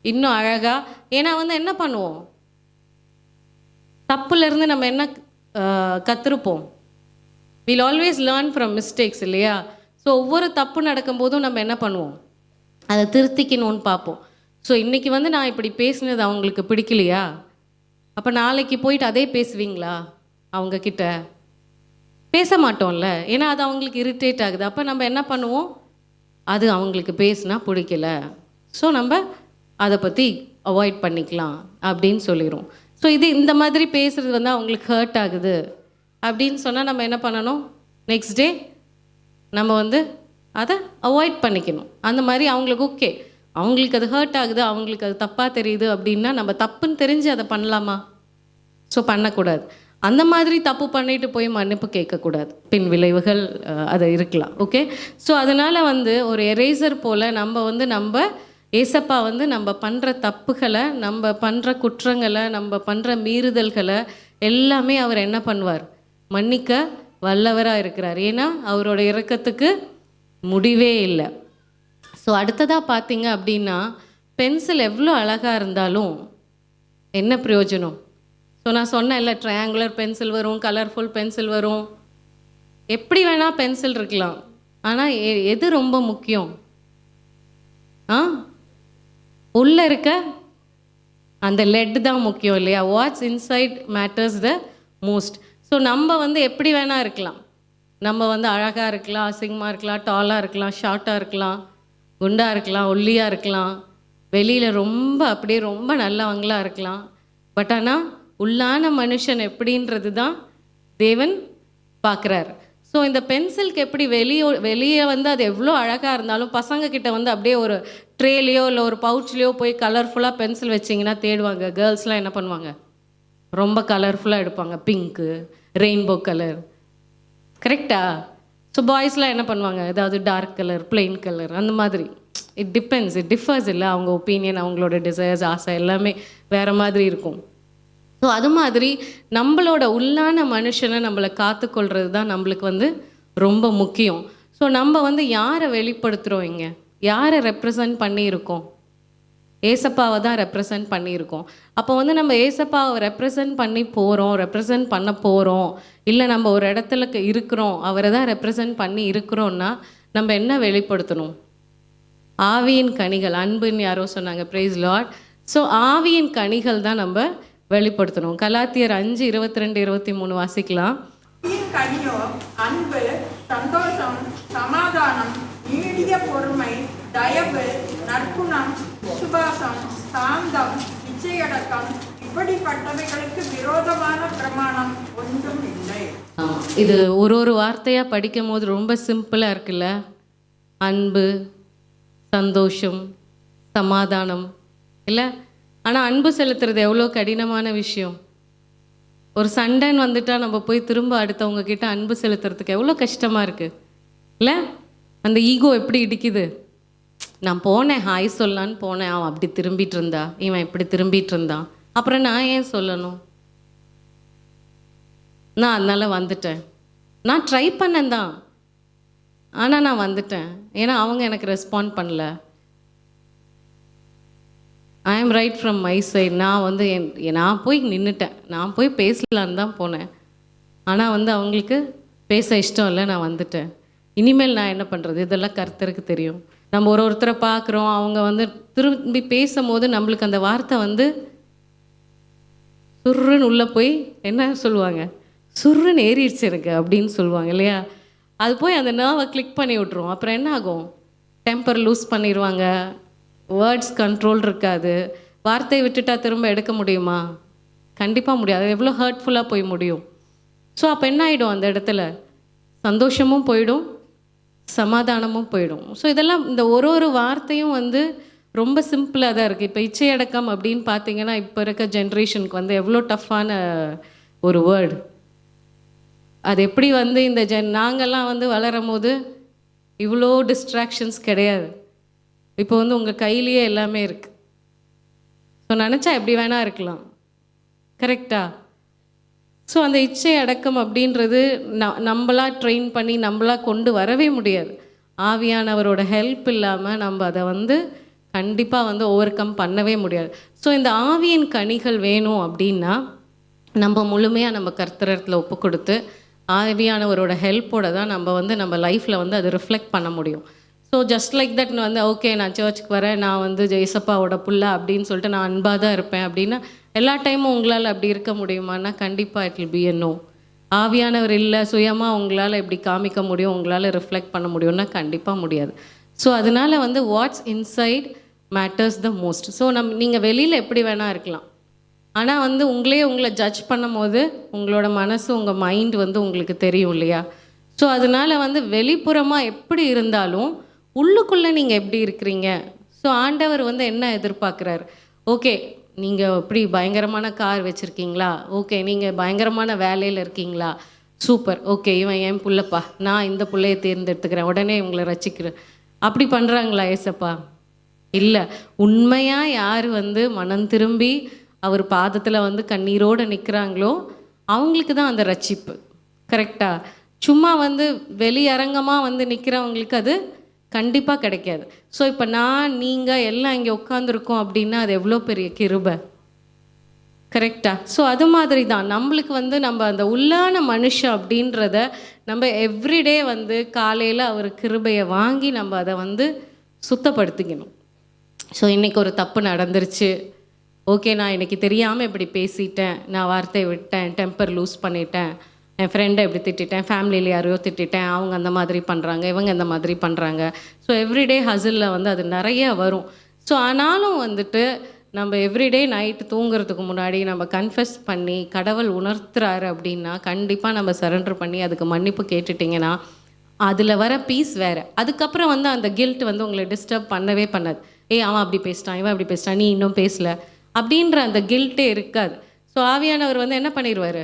இன்னும் அழகாக. ஏன்னா வந்து என்ன பண்ணுவோம், தப்புலேருந்து நம்ம என்ன கற்றுருப்போம், will always learn from mistakes இல்லையா? ஸோ ஒவ்வொரு தப்பு நடக்கும்போதும் நம்ம என்ன பண்ணுவோம், அதை திருத்திக்கணும்னு பார்ப்போம். ஸோ இன்றைக்கி வந்து நான் இப்படி பேசினது அவங்களுக்கு பிடிக்கலையா, அப்போ நாளைக்கு போயிட்டு அதே பேசுவீங்களா, அவங்கக்கிட்ட பேச மாட்டோம்ல, ஏன்னா அது அவங்களுக்கு இரிட்டேட் ஆகுது. அப்போ நம்ம என்ன பண்ணுவோம், அது அவங்களுக்கு பேசினா பிடிக்கல, ஸோ நம்ம அதை பற்றி அவாய்ட் பண்ணிக்கலாம் அப்படின்னு சொல்லிடுவோம். ஸோ இது இந்த மாதிரி பேசுகிறது வந்து அவங்களுக்கு ஹர்ட் ஆகுது அப்படின்னு சொன்னால் நம்ம என்ன பண்ணணும், நெக்ஸ்ட் டே நம்ம வந்து அதை அவாய்ட் பண்ணிக்கணும். அந்த மாதிரி அவங்களுக்கு ஓகே, அவங்களுக்கு அது ஹர்ட் ஆகுது, அவங்களுக்கு அது தப்பாக தெரியுது அப்படின்னா நம்ம தப்புன்னு தெரிஞ்சு அதை பண்ணலாமா, ஸோ பண்ணக்கூடாது. அந்த மாதிரி தப்பு பண்ணிட்டு போய் மன்னிப்பு கேட்கக்கூடாது, பின் விளைவுகள் அது இருக்கலாம். ஓகே, ஸோ அதனால் வந்து ஒரு எரேசர் போல் நம்ம வந்து நம்ம ஏசப்பா வந்து நம்ம பண்ணுற தப்புகளை, நம்ம பண்ணுற குற்றங்களை, நம்ம பண்ணுற மீறுதல்களை எல்லாமே அவர் என்ன பண்ணுவார், மன்னிக்க வல்லவராக இருக்கிறார். ஏன்னா அவரோட இரக்கத்துக்கு முடிவே இல்லை. ஸோ அடுத்ததாக பார்த்தீங்க அப்படின்னா பென்சில் எவ்வளோ அழகாக இருந்தாலும் என்ன பிரயோஜனம்? ஸோ நான் சொன்னேன்ல, ட்ரையாங்குலர் பென்சில் வரும், கலர்ஃபுல் பென்சில் வரும், எப்படி வேணால் பென்சில் இருக்கலாம். ஆனால் எது ரொம்ப முக்கியம், உள்ளே இருக்க அந்த லெட் தான் முக்கியம் இல்லையா? Watts inside matters the most. So நம்ம வந்து எப்படி வேணால் இருக்கலாம், நம்ம வந்து அழகாக இருக்கலாம், அசிங்கமாக இருக்கலாம், டாலாக இருக்கலாம், ஷார்ட்டாக இருக்கலாம், குண்டாக இருக்கலாம், ஒல்லியாக இருக்கலாம், வெளியில் ரொம்ப அப்படியே ரொம்ப நல்லவங்களாக இருக்கலாம். பட் ஆனால் உள்ளான மனுஷன் எப்படின்றது தான் தேவன் பார்க்குறாரு. ஸோ ஸோ இந்த பென்சிலுக்கு எப்படி வெளியே வந்து அது எவ்வளோ அழகாக இருந்தாலும் பசங்க கிட்ட வந்து அப்படியே ஒரு ட்ரேலையோ இல்லை ஒரு பவுச்லேயோ போய் கலர்ஃபுல்லாக பென்சில் வச்சிங்கன்னா தேடுவாங்க. கேர்ள்ஸ்லாம் என்ன பண்ணுவாங்க, ரொம்ப கலர்ஃபுல்லாக எடுப்பாங்க, பிங்க்கு, ரெயின்போ கலர், கரெக்டா? ஸோ பாய்ஸ்லாம் என்ன பண்ணுவாங்க, ஏதாவது டார்க் கலர், பிளெயின் கலர், அந்த மாதிரி. இட் டிஃபர்ஸ் இல்லை, அவங்க ஒப்பீனியன், அவங்களோட டிசைர்ஸ், ஆசை எல்லாமே வேறு மாதிரி இருக்கும். ஸோ அது மாதிரி நம்மளோட உள்ளான மனுஷனை நம்மளை காத்துக்கொள்கிறது தான் நம்மளுக்கு வந்து ரொம்ப முக்கியம். ஸோ நம்ம வந்து யாரை வெளிப்படுத்துகிறோம், இங்கே யாரை ரெப்ரசன்ட் பண்ணியிருக்கோம்? ஏசப்பாவை தான் ரெப்ரசன்ட் பண்ணியிருக்கோம். அப்போ வந்து நம்ம ஏசப்பாவை ரெப்ரசன்ட் பண்ண போகிறோம், இல்லை நம்ம ஒரு இடத்துல இருக்கிறோம், அவரை தான் ரெப்ரசன்ட் பண்ணி இருக்கிறோன்னா நம்ம என்ன வெளிப்படுத்தணும்? ஆவியின் கனிகள். அன்புன்னு யாரோ சொன்னாங்க, பிரைஸ் லார்ட். ஸோ ஆவியின் கனிகள் தான் நம்ம வெளிப்படுத்தணும். கலாத்தியர் 5:22-23 வாசிக்கலாம். கனியோ அன்பு, சந்தோஷம், சமாதானம், நீடிய பொறுமை, தயவு, நற்குணம், விசுவாசம், சாந்தம், இச்சையடக்கம், இப்படிப்பட்டவைகளுக்கு விரோதமான பிரமாணம் ஒன்றும் இல்லை. இது ஒரு வார்த்தையாக படிக்கும் போது ரொம்ப சிம்பிளாக இருக்குல்ல. அன்பு, சந்தோஷம், சமாதானம், இல்லை? ஆனால் அன்பு செலுத்துறது எவ்வளோ கடினமான விஷயம். ஒரு சண்டைன்னு வந்துட்டால் நம்ம போய் திரும்ப அடுத்தவங்க கிட்ட அன்பு செலுத்துறதுக்கு எவ்வளோ கஷ்டமாக இருக்குது, இல்லை? அந்த ஈகோ எப்படி இடிக்குது. நான் போனேன், ஹாய் சொல்லலான்னு போனேன், அவன் அப்படி திரும்பிட்டு இருந்தா, இவன் இப்படி திரும்பிட்டு இருந்தான், அப்புறம் நான் ஏன் சொல்லணும்? நான் அதனால் வந்துட்டேன். நான் ட்ரை பண்ணேன் தான், ஆனால் நான் வந்துட்டேன். ஏன்னா அவங்க எனக்கு ரெஸ்பாண்ட் பண்ணல. ஐ ஆம் ரைட் ஃப்ரம் மை சைட். நான் வந்து நான் போய் நின்றுட்டேன், நான் போய் பேசலான்னு தான் போனேன். ஆனால் வந்து அவங்களுக்கு பேச இஷ்டம் இல்லை, நான் வந்துட்டேன். இனிமேல் நான் என்ன பண்ணுறது? இதெல்லாம் கர்த்தருக்கு தெரியும். நம்ம ஒருத்தரை பார்க்குறோம், அவங்க வந்து திரும்பி பேசும்போது நம்மளுக்கு அந்த வார்த்தை வந்து சுருன்னு உள்ளே போய் என்ன சொல்லுவாங்க, சுருன்னு ஏறிடுச்சு எனக்கு அப்படின்னு சொல்லுவாங்க இல்லையா? அது போய் அந்த நர்வை கிளிக் பண்ணி விட்ருவோம். அப்புறம் என்ன ஆகும்? டெம்பர் லூஸ் பண்ணிடுவாங்க, வேர்ட்ஸ் கண்ட்ரோல் இருக்காது. வார்த்தையை விட்டுட்டா திரும்ப எடுக்க முடியுமா? கண்டிப்பாக முடியாது. எவ்வளோ ஹர்ட்ஃபுல்லாக போய் முடியும். ஸோ அப்போ என்ன ஆகிடும்? அந்த இடத்துல சந்தோஷமும் போயிடும், சமாதானமும் போயிடும். ஸோ இதெல்லாம் இந்த ஒரு வார்த்தையும் வந்து ரொம்ப சிம்பிளாக தான் இருக்குது. இப்போ இச்சையடக்கம் அப்படின்னு பார்த்தீங்கன்னா இப்போ இருக்க ஜென்ரேஷனுக்கு வந்து எவ்வளோ டஃப்பான ஒரு வேர்டு. அது எப்படி வந்து இந்த நாங்கள்லாம் வந்து வளரும் போது இவ்வளோ டிஸ்ட்ராக்ஷன்ஸ் கிடையாது. இப்போ வந்து உங்கள் கையிலேயே எல்லாமே இருக்குது. ஸோ நினச்சா எப்படி வேணால் இருக்கலாம், கரெக்டா? ஸோ அந்த இச்சை அடக்கம் அப்படின்றது நம்மளாக ட்ரெயின் பண்ணி நம்மளாக கொண்டு வரவே முடியாது. ஆவியானவரோட ஹெல்ப் இல்லாமல் நம்ம அதை வந்து கண்டிப்பாக வந்து ஓவர் கம் பண்ணவே முடியாது. ஸோ இந்த ஆவியின் கனிகள் வேணும் அப்படின்னா நம்ம முழுமையாக நம்ம கர்த்தரத்தில் ஒப்பு கொடுத்து ஆவியானவரோட ஹெல்ப்போடு தான் நம்ம வந்து நம்ம லைஃப்பில் வந்து அதை ரிஃப்ளெக்ட் பண்ண முடியும். ஸோ ஜஸ்ட் லைக் தட் வந்து ஓகே நான் சர்ச்சுக்கு வரேன், நான் வந்து ஜெயசப்பாவோட புள்ள அப்படின்னு சொல்லிட்டு நான் அன்பாக தான் இருப்பேன் அப்படின்னா எல்லா டைமும் உங்களால் அப்படி இருக்க முடியுமான்னா கண்டிப்பாக it will be a no. ஆவியானவர் இல்லை, சுயமாக உங்களால் எப்படி காமிக்க முடியும், உங்களால் ரிஃப்ளெக்ட் பண்ண முடியும்னா கண்டிப்பாக முடியாது. ஸோ அதனால் வந்து watts inside matters the most. So நீங்கள் வெளியில் எப்படி வேணால் இருக்கலாம், ஆனால் வந்து உங்களை ஜட்ஜ் பண்ணும் போது உங்களோட மனசு, உங்கள் மைண்ட் வந்து உங்களுக்கு தெரியும் இல்லையா? ஸோ அதனால் வந்து வெளிப்புறமாக எப்படி இருந்தாலும் உள்ளுக்குள்ளே நீங்கள் எப்படி இருக்கிறீங்க. ஸோ ஆண்டவர் வந்து என்ன எதிர்பார்க்குறாரு? ஓகே நீங்கள் இப்படி பயங்கரமான கார் வச்சுருக்கீங்களா, ஓகே நீங்கள் பயங்கரமான வேலையில் இருக்கீங்களா, சூப்பர், ஓகே இவன் என் புள்ளப்பா, நான் இந்த பிள்ளையை தேர்ந்தெடுத்துக்கிறேன், உடனே இவங்களை ரசிக்கிறேன், அப்படி பண்ணுறாங்களா ஏசப்பா? இல்லை. உண்மையாக யார் வந்து மனம் திரும்பி அவர் பாதத்தில் வந்து கண்ணீரோடு நிற்கிறாங்களோ அவங்களுக்கு தான் அந்த ரட்சிப்பு, கரெக்டாக? சும்மா வந்து வெளியரங்கமாக வந்து நிற்கிறவங்களுக்கு அது கண்டிப்பாக கிடைக்காது. ஸோ இப்போ நீங்கள் எல்லாம் இங்கே உட்காந்துருக்கோம் அப்படின்னா அது எவ்வளோ பெரிய கிருபை, கரெக்டாக? ஸோ அது மாதிரி தான் நம்மளுக்கு வந்து நம்ம அந்த உள்ளான மனுஷன் அப்படின்றத நம்ம எவ்ரிடே வந்து காலையில் அவர் கிருபையை வாங்கி நம்ம அதை வந்து சுத்தப்படுத்திக்கணும். ஸோ இன்றைக்கி ஒரு தப்பு நடந்துருச்சு, ஓகே நான் இன்றைக்கி தெரியாமல் இப்படி பேசிட்டேன், நான் வார்த்தையை விட்டேன், டெம்பர் லூஸ் பண்ணிட்டேன், என் ஃப்ரெண்டை எப்படி திட்டிட்டேன், ஃபேமிலியில் யாரையோ திட்டிட்டேன், அவங்க அந்த மாதிரி பண்ணுறாங்க, இவங்க இந்த மாதிரி பண்ணுறாங்க. ஸோ எவ்ரிடே ஹசிலில் வந்து அது நிறைய வரும். ஸோ ஆனாலும் வந்துட்டு நம்ம எவ்ரிடே நைட்டு தூங்குறதுக்கு முன்னாடி நம்ம கன்ஃபெஸ் பண்ணி கடவுள் உணர்த்துறாரு அப்படின்னா கண்டிப்பாக நம்ம சரண்டர் பண்ணி அதுக்கு மன்னிப்பு கேட்டுட்டிங்கன்னா அதில் வர பீஸ் வேறு. அதுக்கப்புறம் வந்து அந்த கில்ட் வந்து உங்களை டிஸ்டர்ப் பண்ணவே பண்ணாது. அவன் அப்படி பேசிட்டான், இவன் அப்படி பேசிட்டான், நீ இன்னும் பேசலை அப்படின்ற அந்த கில்ட்டே இருக்காது. ஸோ ஆவியானவர் வந்து என்ன பண்ணிடுவார்,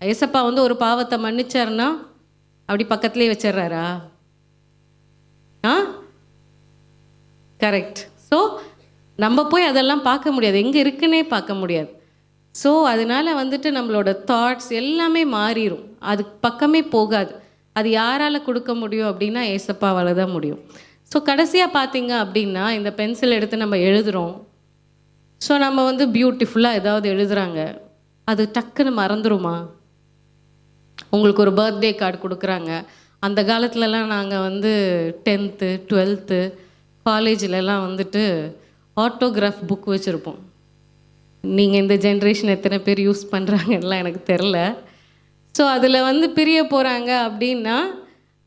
ஏசப்பா வந்து ஒரு பாவத்தை மன்னிச்சாருன்னா அப்படி பக்கத்துலேயே வச்சிடுறாரா? கரெக்ட். ஸோ நம்ம போய் அதெல்லாம் பார்க்க முடியாது, எங்கே இருக்குன்னே பார்க்க முடியாது. ஸோ அதனால் வந்துட்டு நம்மளோட தாட்ஸ் எல்லாமே மாறிடும், அது பக்கமே போகாது. அது யாரால் கொடுக்க முடியும் அப்படின்னா ஏசப்பாவால் தான் முடியும். ஸோ கடைசியாக பார்த்தீங்க அப்படின்னா இந்த பென்சில் எடுத்து நம்ம எழுதுகிறோம். ஸோ நம்ம வந்து பியூட்டிஃபுல்லாக ஏதாவது எழுதுகிறாங்க, அது டக்குன்னு மறந்துடுமா? உங்களுக்கு ஒரு பர்த்டே கார்டு கொடுக்குறாங்க. அந்த காலத்துலலாம் நாங்கள் வந்து 10th 12th காலேஜிலலாம் வந்துட்டு ஆட்டோகிராஃப் புக் வச்சுருப்போம். நீங்கள் இந்த ஜென்ரேஷன் எத்தனை பேர் யூஸ் பண்ணுறாங்கலாம் எனக்கு தெரில. ஸோ அதில் வந்து பிரிய போகிறாங்க அப்படின்னா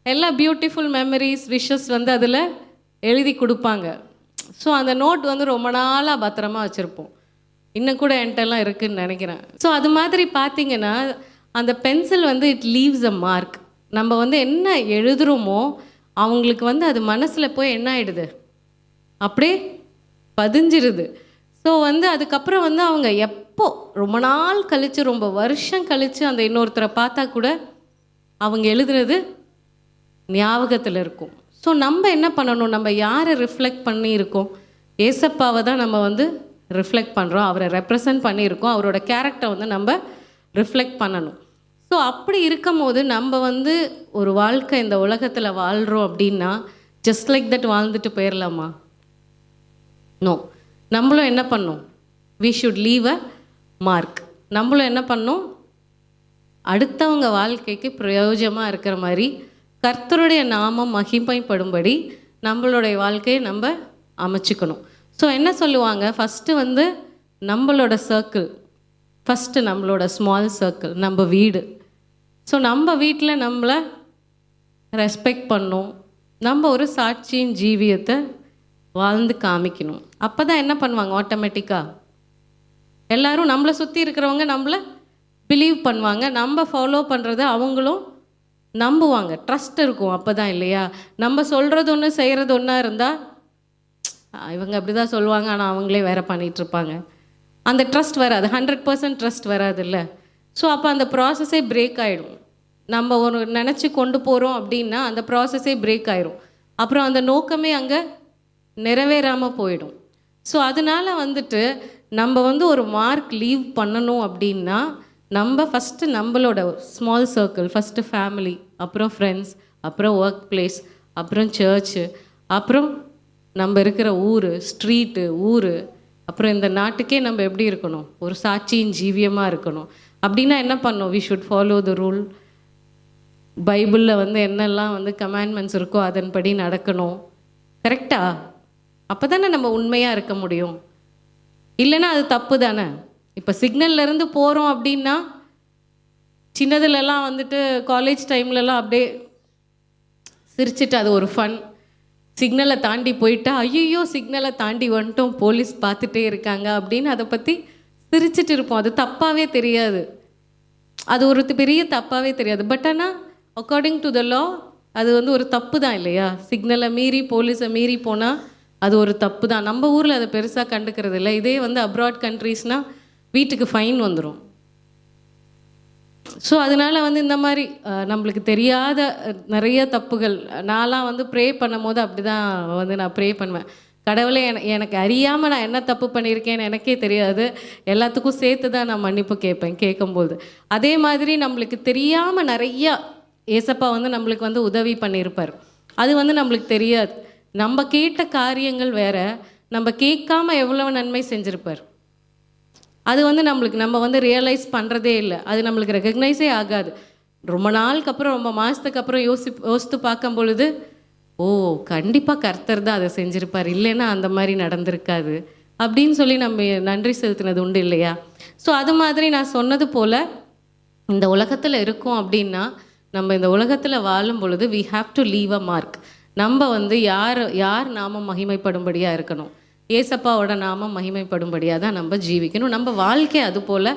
எல்லா பியூட்டிஃபுல் மெமரிஸ் விஷஸ் வந்து அதில் எழுதி கொடுப்பாங்க. ஸோ அந்த நோட் வந்து ரொம்ப நாளாக பத்திரமா வச்சுருப்போம். இன்னும் கூட என்கிட்டலாம் இருக்குதுன்னு நினைக்கிறேன். ஸோ அது மாதிரி பார்த்திங்கன்னா அந்த பென்சில் வந்து இட் லீவ்ஸ் அ மார்க். நம்ம வந்து என்ன எழுதுகிறோமோ அவங்களுக்கு வந்து அது மனசில் போய் என்ன ஆகிடுது, அப்படியே பதிஞ்சிருது. ஸோ வந்து அதுக்கப்புறம் வந்து அவங்க எப்போ ரொம்ப நாள் கழித்து ரொம்ப வருஷம் கழித்து அந்த இன்னொருத்தரை பார்த்தா கூட அவங்க எழுதுனது ஞாபகத்தில் இருக்கும். ஸோ நம்ம என்ன பண்ணணும், நம்ம யாரை ரிஃப்ளெக்ட் பண்ணியிருக்கோம்? ஏசப்பாவை தான் நம்ம வந்து ரிஃப்ளெக்ட் பண்ணுறோம், அவரை ரெப்ரசன்ட் பண்ணியிருக்கோம், அவரோட கேரக்டரை வந்து நம்ம ரிஃப்ளெக்ட் பண்ணணும். ஸோ அப்படி இருக்கும் போது நம்ம வந்து ஒரு வாழ்க்கை இந்த உலகத்தில் வாழ்கிறோம் அப்படின்னா ஜஸ்ட் லைக் தட் வாழ்ந்துட்டு போயிடலாமா? நோ. நம்மளும் என்ன பண்ணோம், we should leave a mark. நம்மளும் என்ன பண்ணோம், அடுத்தவங்க வாழ்க்கைக்கு பிரயோஜனமாக இருக்கிற மாதிரி கர்த்தருடைய நாமம் மகிமைப்படும்படி நம்மளுடைய வாழ்க்கையை நம்ம அமைச்சிக்கணும். ஸோ என்ன சொல்லுவாங்க, ஃபஸ்ட்டு வந்து நம்மளோட சர்க்கிள், ஃபஸ்ட்டு நம்மளோட ஸ்மால் சர்க்கிள், நம்ம வீடு. ஸோ நம்ம வீட்டில் நம்மளை ரெஸ்பெக்ட் பண்ணணும், நம்ம ஒரு சாட்சியின் ஜீவியத்தை வாழ்ந்து காமிக்கணும். அப்போ தான் என்ன பண்ணுவாங்க, ஆட்டோமேட்டிக்காக எல்லோரும் நம்மளை சுற்றி இருக்கிறவங்க நம்மளை பிலீவ் பண்ணுவாங்க, நம்ம ஃபாலோ பண்ணுறத அவங்களும் நம்புவாங்க, ட்ரஸ்ட் இருக்கும். அப்போ தான் இல்லையா, நம்ம சொல்கிறது ஒன்று செய்கிறது ஒன்றா இருந்தால் இவங்க அப்படி தான் சொல்லுவாங்க ஆனால் அவங்களே வேறு பண்ணிகிட்ருப்பாங்க, அந்த ட்ரஸ்ட் வராது, 100% ட்ரஸ்ட் வராது இல்லை. ஸோ அப்போ அந்த ப்ராசஸே பிரேக் ஆகிடும். நம்ம ஒரு நினச்சி கொண்டு போகிறோம் அப்படின்னா அந்த ப்ராசஸே பிரேக் ஆகிடும், அப்புறம் அந்த நோக்கமே அங்கே நிறைவேறாமல் போயிடும். ஸோ அதனால் வந்துட்டு நம்ம வந்து ஒரு மார்க் லீவ் பண்ணணும் அப்படின்னா நம்ம ஃபஸ்ட்டு நம்மளோட ஸ்மால் சர்க்கிள், ஃபஸ்ட்டு ஃபேமிலி, அப்புறம் ஃப்ரெண்ட்ஸ், அப்புறம் ஒர்க் பிளேஸ், அப்புறம் சர்ச்சு, அப்புறம் நம்ம இருக்கிற ஊர், ஸ்ட்ரீட்டு, ஊர், அப்புறம் இந்த நாட்டுக்கே நம்ம எப்படி இருக்கணும், ஒரு சாட்சியின் ஜீவியமாக இருக்கணும். அப்படின்னா என்ன பண்ணணும், we should follow the rule. பைபிளில் வந்து என்னெல்லாம் வந்து கமாண்ட்மெண்ட்ஸ் இருக்கோ அதன்படி நடக்கணும். கரெக்டாக? அப்போ தானே நம்ம உண்மையாக இருக்க முடியும், இல்லைன்னா அது தப்பு தானே. இப்போ சிக்னல்லேருந்து போகிறோம் அப்படின்னா சின்னதுலலாம் வந்துட்டு காலேஜ் டைம்லலாம் அப்படியே சிரிச்சிட்டு அது ஒரு ஃபன். சிக்னலை தாண்டி போயிட்டா ஐயோ சிக்னலை தாண்டி வந்துட்டோம், போலீஸ் பார்த்துட்டே இருக்காங்க அப்படின்னு அதை பற்றி சிரிச்சிட்டு இருப்போம். அது தப்பாகவே தெரியாது, அது ஒரு பெரிய தப்பாகவே தெரியாது. பட் ஆனால் அக்கார்டிங் டு த லா அது வந்து ஒரு தப்பு தான் இல்லையா. சிக்னலை மீறி போலீஸை மீறி போனால் அது ஒரு தப்பு தான். நம்ம ஊரில் அதை பெருசாக கண்டுக்கிறது இல்லை. இதே வந்து அப்ராட் கண்ட்ரீஸ்னால் வீட்டுக்கு ஃபைன் வந்துடும். ஸோ அதனால் வந்து இந்த மாதிரி நம்மளுக்கு தெரியாத நிறைய தப்புகள், நான்லாம் வந்து ப்ரே பண்ணும் போது அப்படி தான் வந்து நான் ப்ரே பண்ணுவேன். கடவுளே எனக்கு அறியாமல் நான் என்ன தப்பு பண்ணியிருக்கேன்னு எனக்கே தெரியாது, எல்லாத்துக்கும் சேர்த்து தான் நான் மன்னிப்பு கேட்பேன் கேட்கும்போது. அதே மாதிரி நம்மளுக்கு தெரியாமல் நிறையா ஏசப்பா வந்து நம்மளுக்கு வந்து உதவி பண்ணியிருப்பார், அது வந்து நம்மளுக்கு தெரியாது. நம்ம கேட்ட காரியங்கள் வேறு, நம்ம கேட்காம எவ்வளோ நன்மை செஞ்சுருப்பார், அது வந்து நம்மளுக்கு நம்ம வந்து ரியலைஸ் பண்ணுறதே இல்லை, அது நம்மளுக்கு ரெகக்னைஸே ஆகாது. ரொம்ப நாளுக்கு அப்புறம், ரொம்ப மாதத்துக்கு அப்புறம் யோசித்து பார்க்கும் பொழுது ஓ கண்டிப்பாக கர்த்தர் தான் அதை செஞ்சுருப்பார், இல்லைன்னா அந்த மாதிரி நடந்திருக்காது அப்படின்னு சொல்லி நம்ம நன்றி செலுத்தினது உண்டு இல்லையா. ஸோ அது மாதிரி நான் சொன்னது போல் இந்த உலகத்தில் இருக்கோம் அப்படின்னா நம்ம இந்த உலகத்தில் வாழும் பொழுது we have to leave a mark. நம்ம வந்து யார் நாம மகிமைப்படும்படியாக இருக்கணும், ஏசப்பாவோட நாமம் மகிமைப்படும்படியாக தான் நம்ம ஜீவிக்கணும். நம்ம வாழ்க்கையை அது போல்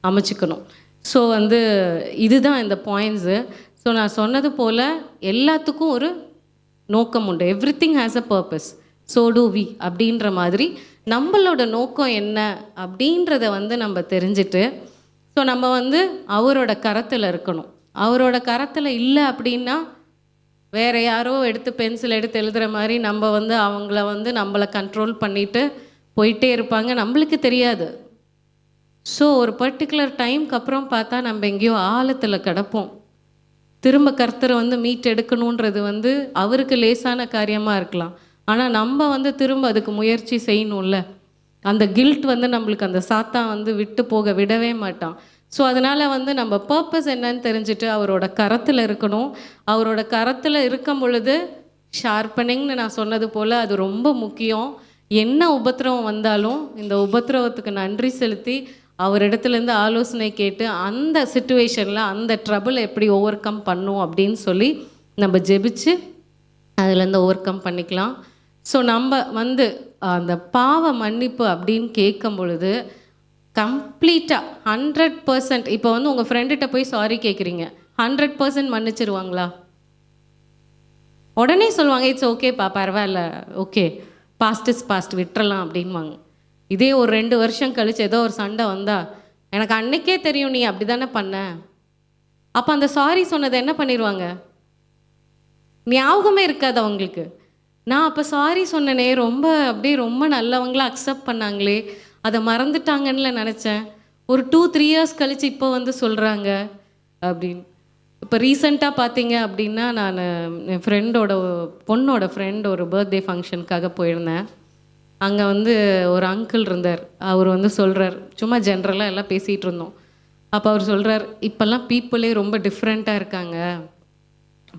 அமைச்சிக்கணும். ஸோ வந்து இதுதான் இந்த பாயிண்ட்ஸு. ஸோ நான் சொன்னது போல் எல்லாத்துக்கும் ஒரு நோக்கம் உண்டு. Everything has a purpose, so do we அப்படின்ற மாதிரி நம்மளோட நோக்கம் என்ன அப்படின்றத வந்து நம்ம தெரிஞ்சுட்டு, ஸோ நம்ம வந்து அவரோட கரத்தில் இருக்கணும். அவரோட கரத்தில் இல்லை அப்படின்னா வேறு யாரோ எடுத்து பென்சில் எடுத்து எழுதுகிற மாதிரி நம்ம வந்து அவங்கள வந்து நம்மளை கண்ட்ரோல் பண்ணிட்டு போயிட்டே இருப்பாங்க, நம்மளுக்கு தெரியாது. ஸோ ஒரு பர்டிகுலர் டைம்க்கு அப்புறம் பார்த்தா நம்ம எங்கேயோ ஆழத்தில் கிடப்போம். திரும்ப கர்த்தரை வந்து மீட் எடுக்கணுன்றது வந்து அவருக்கு லேசான காரியமாக இருக்கலாம். ஆனால் நம்ம வந்து திரும்ப அதுக்கு முயற்சி செய்யணும்ல. அந்த கில்ட் வந்து நம்மளுக்கு அந்த சாத்தான் வந்து விட்டு போக விடவே மாட்டான். ஸோ அதனால் வந்து நம்ம பர்பஸ் என்னன்னு தெரிஞ்சுட்டு அவரோட கரத்தில் இருக்கணும். அவரோட கரத்தில் இருக்கும் பொழுது ஷார்ப்பனிங்னு நான் சொன்னது போல் அது ரொம்ப முக்கியம். என்ன உபத்திரவம் வந்தாலும் இந்த உபத்திரவத்துக்கு நன்றி செலுத்தி அவரிடத்துலேருந்து ஆலோசனை கேட்டு அந்த சிச்சுவேஷனில் அந்த ட்ரபிளை எப்படி ஓவர் கம் பண்ணும் அப்படின்னு சொல்லி நம்ம ஜெபிச்சு அதுலேருந்து ஓவர் கம் பண்ணிக்கலாம். ஸோ நம்ம வந்து அந்த பாவ மன்னிப்பு அப்படின்னு கேட்கும் பொழுது கம்ப்ளீட்டாக 100%. இப்போ வந்து உங்கள் ஃப்ரெண்டுகிட்ட போய் சாரி கேட்குறீங்க, 100% மன்னிச்சிருவாங்களா? உடனே சொல்லுவாங்க இட்ஸ் ஓகேப்பா, பரவாயில்ல, ஓகே, பாஸ்ட் இஸ் பாஸ்ட், விட்டுறலாம் அப்படின்வாங்க. இதே ஒரு 2 வருஷம் கழிச்சு ஏதோ ஒரு சண்டை வந்தா, எனக்கு அன்னைக்கே தெரியும் நீ அப்படி தானே பண்ண. அப்போ அந்த சாரி சொன்னதை என்ன பண்ணிடுவாங்க? ஞாபகமே இருக்காது அவங்களுக்கு. நான் அப்போ சாரி சொன்னனே, ரொம்ப அப்படியே ரொம்ப நல்லவங்களாக அக்செப்ட் பண்ணாங்களே, அதை மறந்துட்டாங்கன்னு நினச்சேன். ஒரு 2-3 இயர்ஸ் கழித்து இப்போ வந்து சொல்கிறாங்க அப்படின்னு. இப்போ ரீசெண்டாக பார்த்தீங்க அப்படின்னா, நான் என் ஃப்ரெண்டோட பொண்ணோட ஃப்ரெண்ட் ஒரு பர்த்டே ஃபங்க்ஷனுக்காக போயிருந்தேன். அங்கே வந்து ஒரு அங்கிள் இருந்தார். அவர் வந்து சொல்கிறார், சும்மா ஜென்ரலாக எல்லாம் பேசிகிட்டு இருந்தோம். அப்போ அவர் சொல்கிறார், இப்போல்லாம் பீப்புளே ரொம்ப டிஃப்ரெண்ட்டாக இருக்காங்க.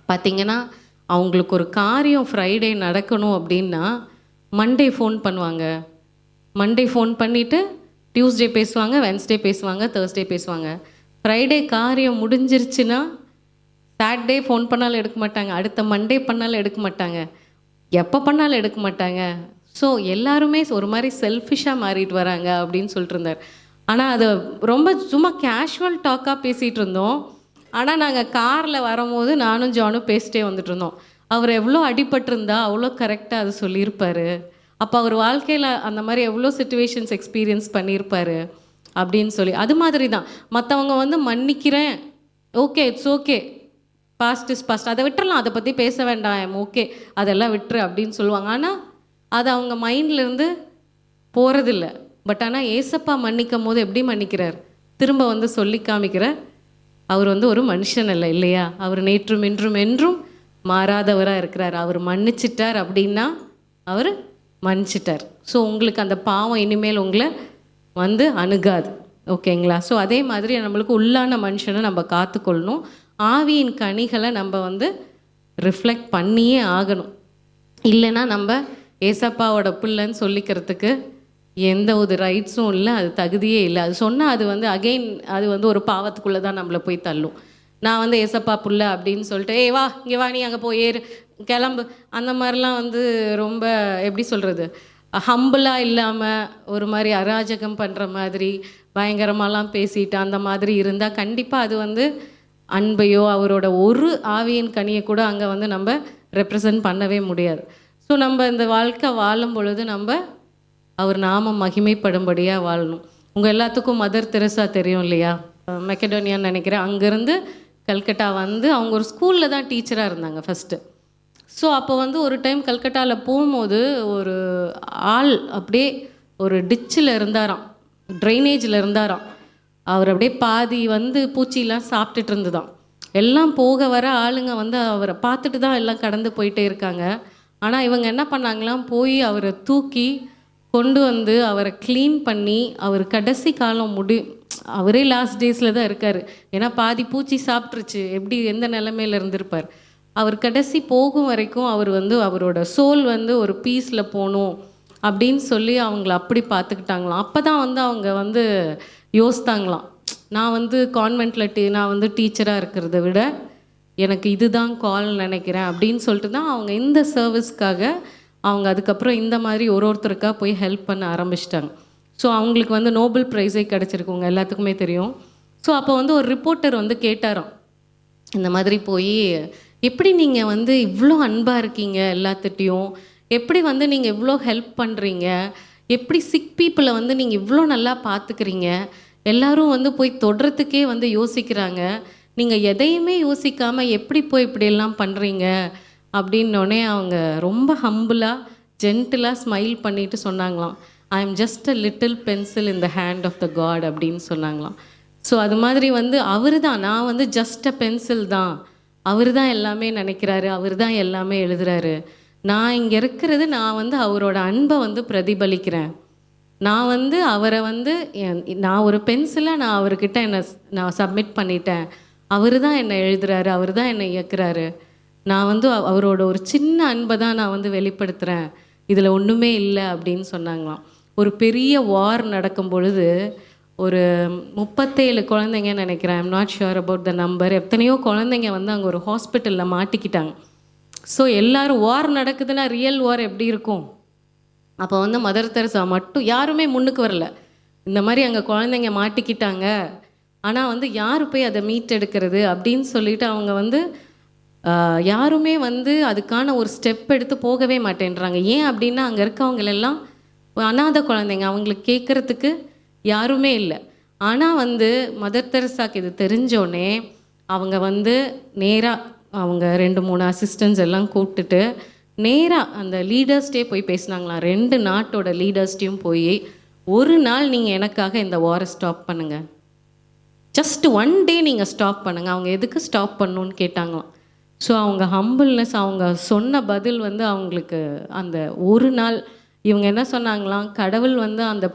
பார்த்திங்கன்னா அவங்களுக்கு ஒரு காரியம் ஃப்ரைடே நடக்கணும் அப்படின்னா மண்டே ஃபோன் பண்ணுவாங்க. மண்டே ஃபோன் பண்ணிவிட்டு டியூஸ்டே பேசுவாங்க, வென்ஸ்டே பேசுவாங்க, தேர்ஸ்டே பேசுவாங்க. ஃப்ரைடே காரியம் முடிஞ்சிருச்சுன்னா சாட்டர்டே ஃபோன் பண்ணாலும் எடுக்க மாட்டாங்க, அடுத்த மண்டே பண்ணாலும் எடுக்க மாட்டாங்க, எப்போ பண்ணாலும் எடுக்க மாட்டாங்க. ஸோ எல்லாருமே ஒரு மாதிரி செல்ஃபிஷாக மாறிட்டு வராங்க அப்படின்னு சொல்லிட்டு இருந்தார். ஆனால் அது ரொம்ப சும்மா கேஷுவல் டாக்காக பேசிகிட்டு இருந்தோம். ஆனால் நாங்கள் காரில் வரும்போது நானும் ஜானும் பேசிட்டே வந்துட்டு இருந்தோம். அவர் எவ்வளோ அடிபட்டிருந்தா அவ்வளோ கரெக்டாக அது சொல்லியிருப்பார். அப்போ அவர் வாழ்க்கையில் அந்த மாதிரி எவ்வளோ சிச்சுவேஷன்ஸ் எக்ஸ்பீரியன்ஸ் பண்ணியிருப்பார் அப்படின்னு சொல்லி. அது மாதிரி தான் மற்றவங்க வந்து மன்னிக்கிறேன், okay it's okay, past is past, அதை விட்டுறலாம், அதை பற்றி பேச வேண்டாம், ஓகே அதெல்லாம் விட்டுரு அப்படின்னு சொல்லுவாங்க. ஆனால் அது அவங்க மைண்ட்லேருந்து போகிறதில்ல. பட் ஆனால் ஏசப்பா மன்னிக்கும் போது எப்படி மன்னிக்கிறார்? திரும்ப வந்து சொல்லி காமிக்கிறார். அவர் வந்து ஒரு மனுஷன் அல்ல இல்லையா? அவர் நேற்றும் இன்றும் என்றும் மாறாதவராக இருக்கிறார். அவர் மன்னிச்சிட்டார் அப்படின்னா அவர் மன்னிச்சிட்டார். ஸோ உங்களுக்கு அந்த பாவம் இனிமேல் உங்களை வந்து அணுகாது, ஓகேங்களா? ஸோ அதே மாதிரி நம்மளுக்கு உள்ளான மனுஷனை நம்ம காத்துக்கொள்ளணும். ஆவியின் கனிகளை நம்ம வந்து ரிஃப்ளெக்ட் பண்ணியே ஆகணும். இல்லைன்னா நம்ம ஏசப்பாவோட பிள்ளைன்னு சொல்லிக்கிறதுக்கு எந்த ஒரு ரைட்ஸும் இல்லை, அது தகுதியே இல்லை. அது சொன்னால் அது வந்து அகெயின் அது வந்து ஒரு பாவத்துக்குள்ளே தான் நம்மளை போய் தள்ளும். நான் வந்து ஏசப்பா புள்ள அப்படின்னு சொல்லிட்டு ஏ வா இங்கே வா, நீ அங்கே போய் ஏறு, கிளம்பு, அந்த மாதிரிலாம் வந்து ரொம்ப எப்படி சொல்கிறது, ஹம்பிளாக இல்லாமல் ஒரு மாதிரி அராஜகம் பண்ணுற மாதிரி பயங்கரமாலாம் பேசிட்டு அந்த மாதிரி இருந்தால் கண்டிப்பாக அது வந்து அன்பையோ அவரோட ஒரு ஆவியின் கனியை கூட அங்கே வந்து நம்ம ரெப்ரசன்ட் பண்ணவே முடியாது. ஸோ நம்ம இந்த வாழ்க்கை வாழும் பொழுது நம்ம அவர் நாமம் மகிமைப்படும்படியாக வாழணும். உங்கள் எல்லாத்துக்கும் மதர் தெரசா தெரியும் இல்லையா? மெக்கடோனியான்னு நினைக்கிறேன். அங்கேருந்து கல்கட்டா வந்து அவங்க ஒரு ஸ்கூலில் தான் டீச்சராக இருந்தாங்க ஃபஸ்ட்டு. ஸோ அப்போ வந்து ஒரு டைம் கல்கட்டாவில் போகும்போது ஒரு ஆள் அப்படியே ஒரு டிச்சில் இருந்தாராம், ட்ரைனேஜில் இருந்தாராம். அவர் அப்படியே பாதி வந்து பூச்சிலாம் சாப்பிட்டுட்டு இருந்துதான். எல்லாம் போக வர ஆளுங்க வந்து அவரை பார்த்துட்டு தான் எல்லாம் கடந்து போயிட்டே இருக்காங்க. ஆனால் இவங்க என்ன பண்ணாங்களாம், போய் அவரை தூக்கி கொண்டு வந்து அவரை க்ளீன் பண்ணி அவர் கடைசி காலம் அவரே லாஸ்ட் டேஸில் தான் இருக்கார். ஏன்னா பாதி பூச்சி சாப்பிட்ருச்சு, எப்படி எந்த நிலைமையில் இருந்திருப்பார். அவர் கடைசி போகும் வரைக்கும் அவர் வந்து அவரோட சோல் வந்து ஒரு பீஸில் போகணும் அப்படின்னு சொல்லி அவங்கள அப்படி பார்த்துக்கிட்டாங்களாம். அப்போ தான் வந்து அவங்க வந்து யோசித்தாங்களாம், நான் வந்து கான்வென்ட்டில் நான் வந்து டீச்சராக இருக்கிறத விட எனக்கு இதுதான் கால் நினைக்கிறேன் அப்படின்னு சொல்லிட்டு தான் அவங்க இந்த சர்வீஸ்க்காக அவங்க அதுக்கப்புறம் இந்த மாதிரி ஒருத்தருக்காக போய் ஹெல்ப் பண்ண ஆரம்பிச்சிட்டாங்க. ஸோ அவங்களுக்கு வந்து நோபல் ப்ரைஸே கிடச்சிருக்குங்க, எல்லாத்துக்குமே தெரியும். ஸோ அப்போ வந்து ஒரு ரிப்போர்ட்டர் வந்து கேட்டாராம், இந்த மாதிரி போய் எப்படி நீங்கள் வந்து இவ்வளோ அன்பாக இருக்கீங்க எல்லாத்துட்டையும், எப்படி வந்து நீங்கள் இவ்வளோ ஹெல்ப் பண்ணுறீங்க, எப்படி சிக் பீப்புளை வந்து நீங்கள் இவ்வளோ நல்லா பார்த்துக்கிறீங்க, எல்லோரும் வந்து போய் தொடுறதுக்கே வந்து யோசிக்கிறாங்க, நீங்கள் எதையுமே யோசிக்காமல் எப்படி போய் இப்படியெல்லாம் பண்ணுறீங்க அப்படின்னோடனே அவங்க ரொம்ப ஹம்பிளாக ஜென்டிலாக ஸ்மைல் பண்ணிட்டு சொன்னாங்களாம், I am just a little pencil in the hand of the God அப்படின்னு சொன்னாங்களாம். ஸோ அது மாதிரி வந்து அவர் தான், நான் வந்து ஜஸ்ட் அ பென்சில் தான், அவர் தான் எல்லாமே நினைக்கிறாரு, அவர் தான் எல்லாமே எழுதுறாரு, நான் இங்கே இருக்கிறது நான் வந்து அவரோட அன்பை வந்து பிரதிபலிக்கிறேன், நான் வந்து அவரை வந்து நான் ஒரு பென்சிலாக நான் அவர்கிட்ட நான் சப்மிட் பண்ணிட்டேன், அவர் தான் என்னை எழுதுறாரு, அவர் தான் என்னை இயக்குறாரு, நான் வந்து அவரோட ஒரு சின்ன அன்பை தான் நான் வந்து வெளிப்படுத்துகிறேன், இதில் ஒன்றுமே இல்லை அப்படின்னு சொன்னாங்களாம். ஒரு பெரிய வார் நடக்கும் பொழுது ஒரு 37 குழந்தைங்க நினைக்கிறேன், I'm not sure about the number, எத்தனையோ குழந்தைங்க வந்து அங்கே ஒரு ஹாஸ்பிட்டலில் மாட்டிக்கிட்டாங்க. ஸோ எல்லோரும் வார் நடக்குதுன்னா ரியல் வார் எப்படி இருக்கும்? அப்போ வந்து மதர் தெரசா மட்டும் யாருமே முன்னுக்கு வரல, இந்த மாதிரி அங்கே குழந்தைங்க மாட்டிக்கிட்டாங்க, ஆனால் வந்து யார் போய் அதை மீட்டெடுக்கிறது அப்படின்னு சொல்லிட்டு அவங்க வந்து யாருமே வந்து அதுக்கான ஒரு ஸ்டெப் எடுத்து போகவே மாட்டேன்றாங்க. ஏன் அப்படின்னா அங்கே இருக்கவங்களெல்லாம் அனாதை குழந்தைங்க, அவங்களுக்கு கேட்குறதுக்கு யாருமே இல்லை. ஆனால் வந்து மதர் தெரசாக்கு இது தெரிஞ்சோடனே அவங்க வந்து நேராக அவங்க 2-3 அசிஸ்டன்ஸ் எல்லாம் கூப்பிட்டுட்டு நேராக அந்த லீடர்ஸ்டே போய் பேசினாங்களாம். 2 நாட்டோட லீடர்ஸ்டையும் போய், ஒரு நாள் நீங்கள் எனக்காக இந்த வாரை ஸ்டாப் பண்ணுங்கள், ஜஸ்ட் 1 டே நீங்கள் ஸ்டாப் பண்ணுங்கள். அவங்க எதுக்கு ஸ்டாப் பண்ணணுன்னு கேட்டாங்களாம். ஸோ அவங்க ஹம்பிள்னஸ், அவங்க சொன்ன பதில் வந்து அவங்களுக்கு அந்த ஒரு நாள் இவங்க என்ன சொன்னாங்களாம், கடவுள் வந்து அந்த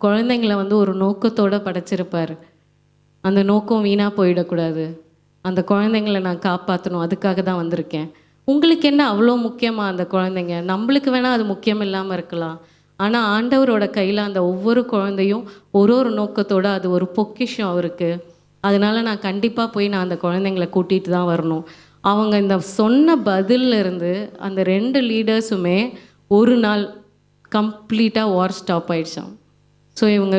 குழந்தைங்கள வந்து ஒரு நோக்கத்தோடு படைச்சிருப்பார், அந்த நோக்கம் வீணாக போயிடக்கூடாது, அந்த குழந்தைங்கள நான் காப்பாற்றணும், அதுக்காக தான் வந்திருக்கேன். உங்களுக்கு என்ன அவ்வளோ முக்கியமாக அந்த குழந்தைங்க? நம்மளுக்கு வேணால் அது முக்கியம் இல்லாமல் இருக்கலாம், ஆனால் ஆண்டவரோட கையில் அந்த ஒவ்வொரு குழந்தையும் ஒரு நோக்கத்தோடு, அது ஒரு பொக்கிஷம் அவருக்கு, அதனால் நான் கண்டிப்பாக போய் நான் அந்த குழந்தைங்கள கூட்டிகிட்டு தான் வரணும். அவங்க இந்த சொன்ன பதிலிருந்து அந்த 2 லீடர்ஸுமே ஒரு நாள் கம்ப்ளீட்டாக வார் ஸ்டாப் ஆயிடுச்சான். ஸோ இவங்க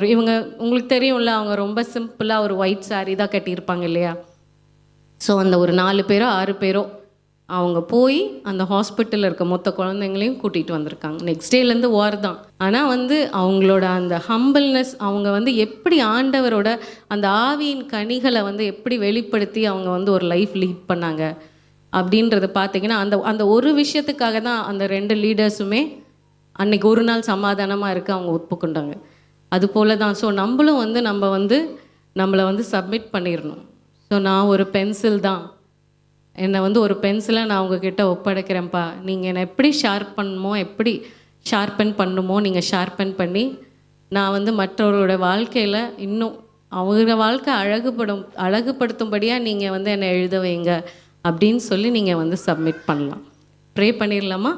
உங்களுக்கு தெரியும்ல, அவங்க ரொம்ப சிம்பிளாக ஒரு ஒயிட் சாரீ தான் கட்டியிருப்பாங்க இல்லையா. ஸோ அந்த ஒரு 4 பேரோ 6 பேரோ அவங்க போய் அந்த ஹாஸ்பிட்டலில் இருக்க மொத்த குழந்தைங்களையும் கூட்டிகிட்டு வந்திருக்காங்க. நெக்ஸ்ட் டேலேருந்து வார் தான். ஆனால் வந்து அவங்களோட அந்த ஹம்பிள்னஸ், அவங்க வந்து எப்படி ஆண்டவரோட அந்த ஆவியின் கனிகளை வந்து எப்படி வெளிப்படுத்தி அவங்க வந்து ஒரு லைஃப் லீட் பண்ணாங்க அப்படின்றத பார்த்தீங்கன்னா, அந்த ஒரு விஷயத்துக்காக தான் அந்த 2 லீடர்ஸுமே அன்றைக்கி ஒரு நாள் சமாதானமாக இருக்க அவங்க ஒப்புக்கொண்டாங்க. அதுபோல் தான். ஸோ நம்மளும் வந்து நம்மளை வந்து சப்மிட் பண்ணிடணும். ஸோ நான் ஒரு பென்சில் தான், என்னை வந்து ஒரு பென்சிலை நான் உங்ககிட்ட ஒப்படைக்கிறேன்ப்பா, நீங்கள் என்னை எப்படி எப்படி ஷார்பன் பண்ணுமோ நீங்கள் ஷார்பன் பண்ணி, நான் வந்து மற்றவர்களோட வாழ்க்கையில் இன்னும் அவங்க வாழ்க்கை அழகுபடுத்தும்படியாக நீங்கள் வந்து என்னை எழுத வைங்க அப்படின்னு சொல்லி நீங்கள் வந்து சப்மிட் பண்ணலாம். ப்ரே பண்ணிடலாமா?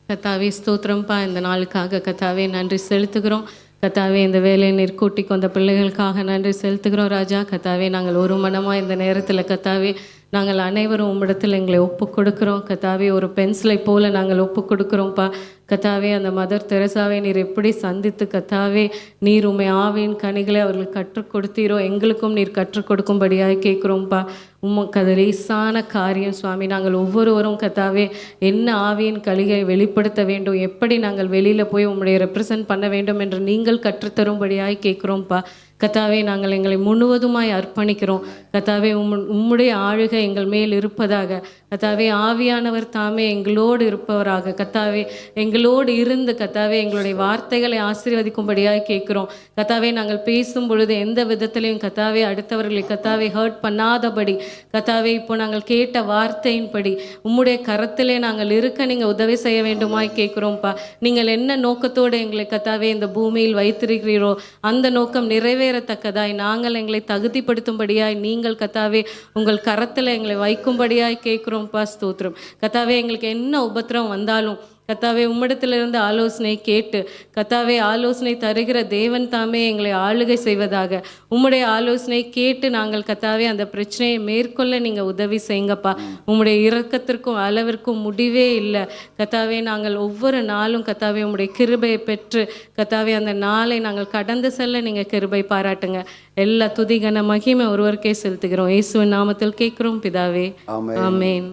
கத்தாவே ஸ்தோத்திரம்ப்பா, இந்த நாளுக்காக கத்தாவே நன்றி செலுத்துகிறோம். கத்தாவே இந்த வேலையை நிற்கூட்டிக்கு வந்த பிள்ளைகளுக்காக நன்றி செலுத்துகிறோம் ராஜா. கத்தாவே நாங்கள் ஒரு மனமாக இந்த நேரத்தில் கத்தாவே நாங்கள் அனைவரும் உம்மிடத்தில் எங்களை ஒப்பு கொடுக்குறோம். கத்தாவே ஒரு பென்சிலை போல் நாங்கள் ஒப்பு கொடுக்குறோம்ப்பா. கத்தாவே அந்த மதர் தெரசாவை நீர் எப்படி சந்தித்து கத்தாவே நீர் உம்மை ஆவியின் கனிகளை அவர்கள் கற்றுக் கொடுத்தீரோ, எங்களுக்கும் நீர் கற்றுக் கொடுக்கும்படியாக கேட்குறோம்ப்பா. உமக்கு அது லேசான காரியம் சுவாமி. நாங்கள் ஒவ்வொருவரும் கத்தாவே என்ன ஆவியின் கலிகை வெளிப்படுத்த வேண்டும், எப்படி நாங்கள் வெளியில் போய் உம்முடைய ரெப்ரசன்ட் பண்ண வேண்டும் என்று நீங்கள் கற்றுத்தரும்படியாக கேட்குறோம்ப்பா. கத்தாவே நாங்கள் எங்களை முழுவதுமாய் அர்ப்பணிக்கிறோம். கத்தாவே உம்முடைய ஆளுகை எங்கள் மேல் இருப்பதாக. கத்தாவே ஆவியானவர் தாமே எங்களோடு இருப்பவராக. கத்தாவே எங்களோடு இருந்து கத்தாவே எங்களுடைய வார்த்தைகளை ஆசீர்வதிக்கும்படியாக கேட்குறோம். கத்தாவே நாங்கள் பேசும் பொழுது எந்த விதத்திலையும் கத்தாவே அடுத்தவர்களை கத்தாவே ஹர்ட் பண்ணாதபடி கத்தாவே இப்போ நாங்கள் கேட்ட வார்த்தையின்படி உம்முடைய கரத்திலே நாங்கள் இருக்க நீங்கள் உதவி செய்ய வேண்டுமாய் கேட்குறோம்ப்பா. நீங்கள் என்ன நோக்கத்தோடு எங்களை கத்தாவே இந்த பூமியில் வைத்திருக்கிறீரோ அந்த நோக்கம் நிறைவேறத்தக்கதாய் நாங்கள் எங்களை தகுதிப்படுத்தும்படியாய் நீங்கள் கத்தாவே உங்கள் கரத்தில் எங்களை வைக்கும்படியாய் கேட்குறோம்ப்பா. ஸ்தோத்திரம். கத்தாவே எங்களுக்கு என்ன உபத்திரம் வந்தாலும் கத்தாவே உம்மிடத்திலிருந்து ஆலோசனை கேட்டு கத்தாவே ஆலோசனை தருகிற தேவன் தாமே எங்களை ஆளுகை செய்வதாக. உம்முடைய ஆலோசனை கேட்டு நாங்கள் கத்தாவே அந்த பிரச்சனையை மேற்கொள்ள நீங்கள் உதவி செய்யுங்கப்பா. உம்முடைய இரக்கத்திற்கும் அளவிற்கும் முடிவே இல்லை கத்தாவே. நாங்கள் ஒவ்வொரு நாளும் கத்தாவே உம்முடைய கிருபையை பெற்று கத்தாவே அந்த நாளை நாங்கள் கடந்து செல்ல நீங்கள் கிருபை பாராட்டுங்க. எல்லா துதிகன மகிமை ஒருவருக்கே செலுத்துகிறோம். இயேசுவின் நாமத்தில் கேட்கிறோம் பிதாவே, ஆமென்.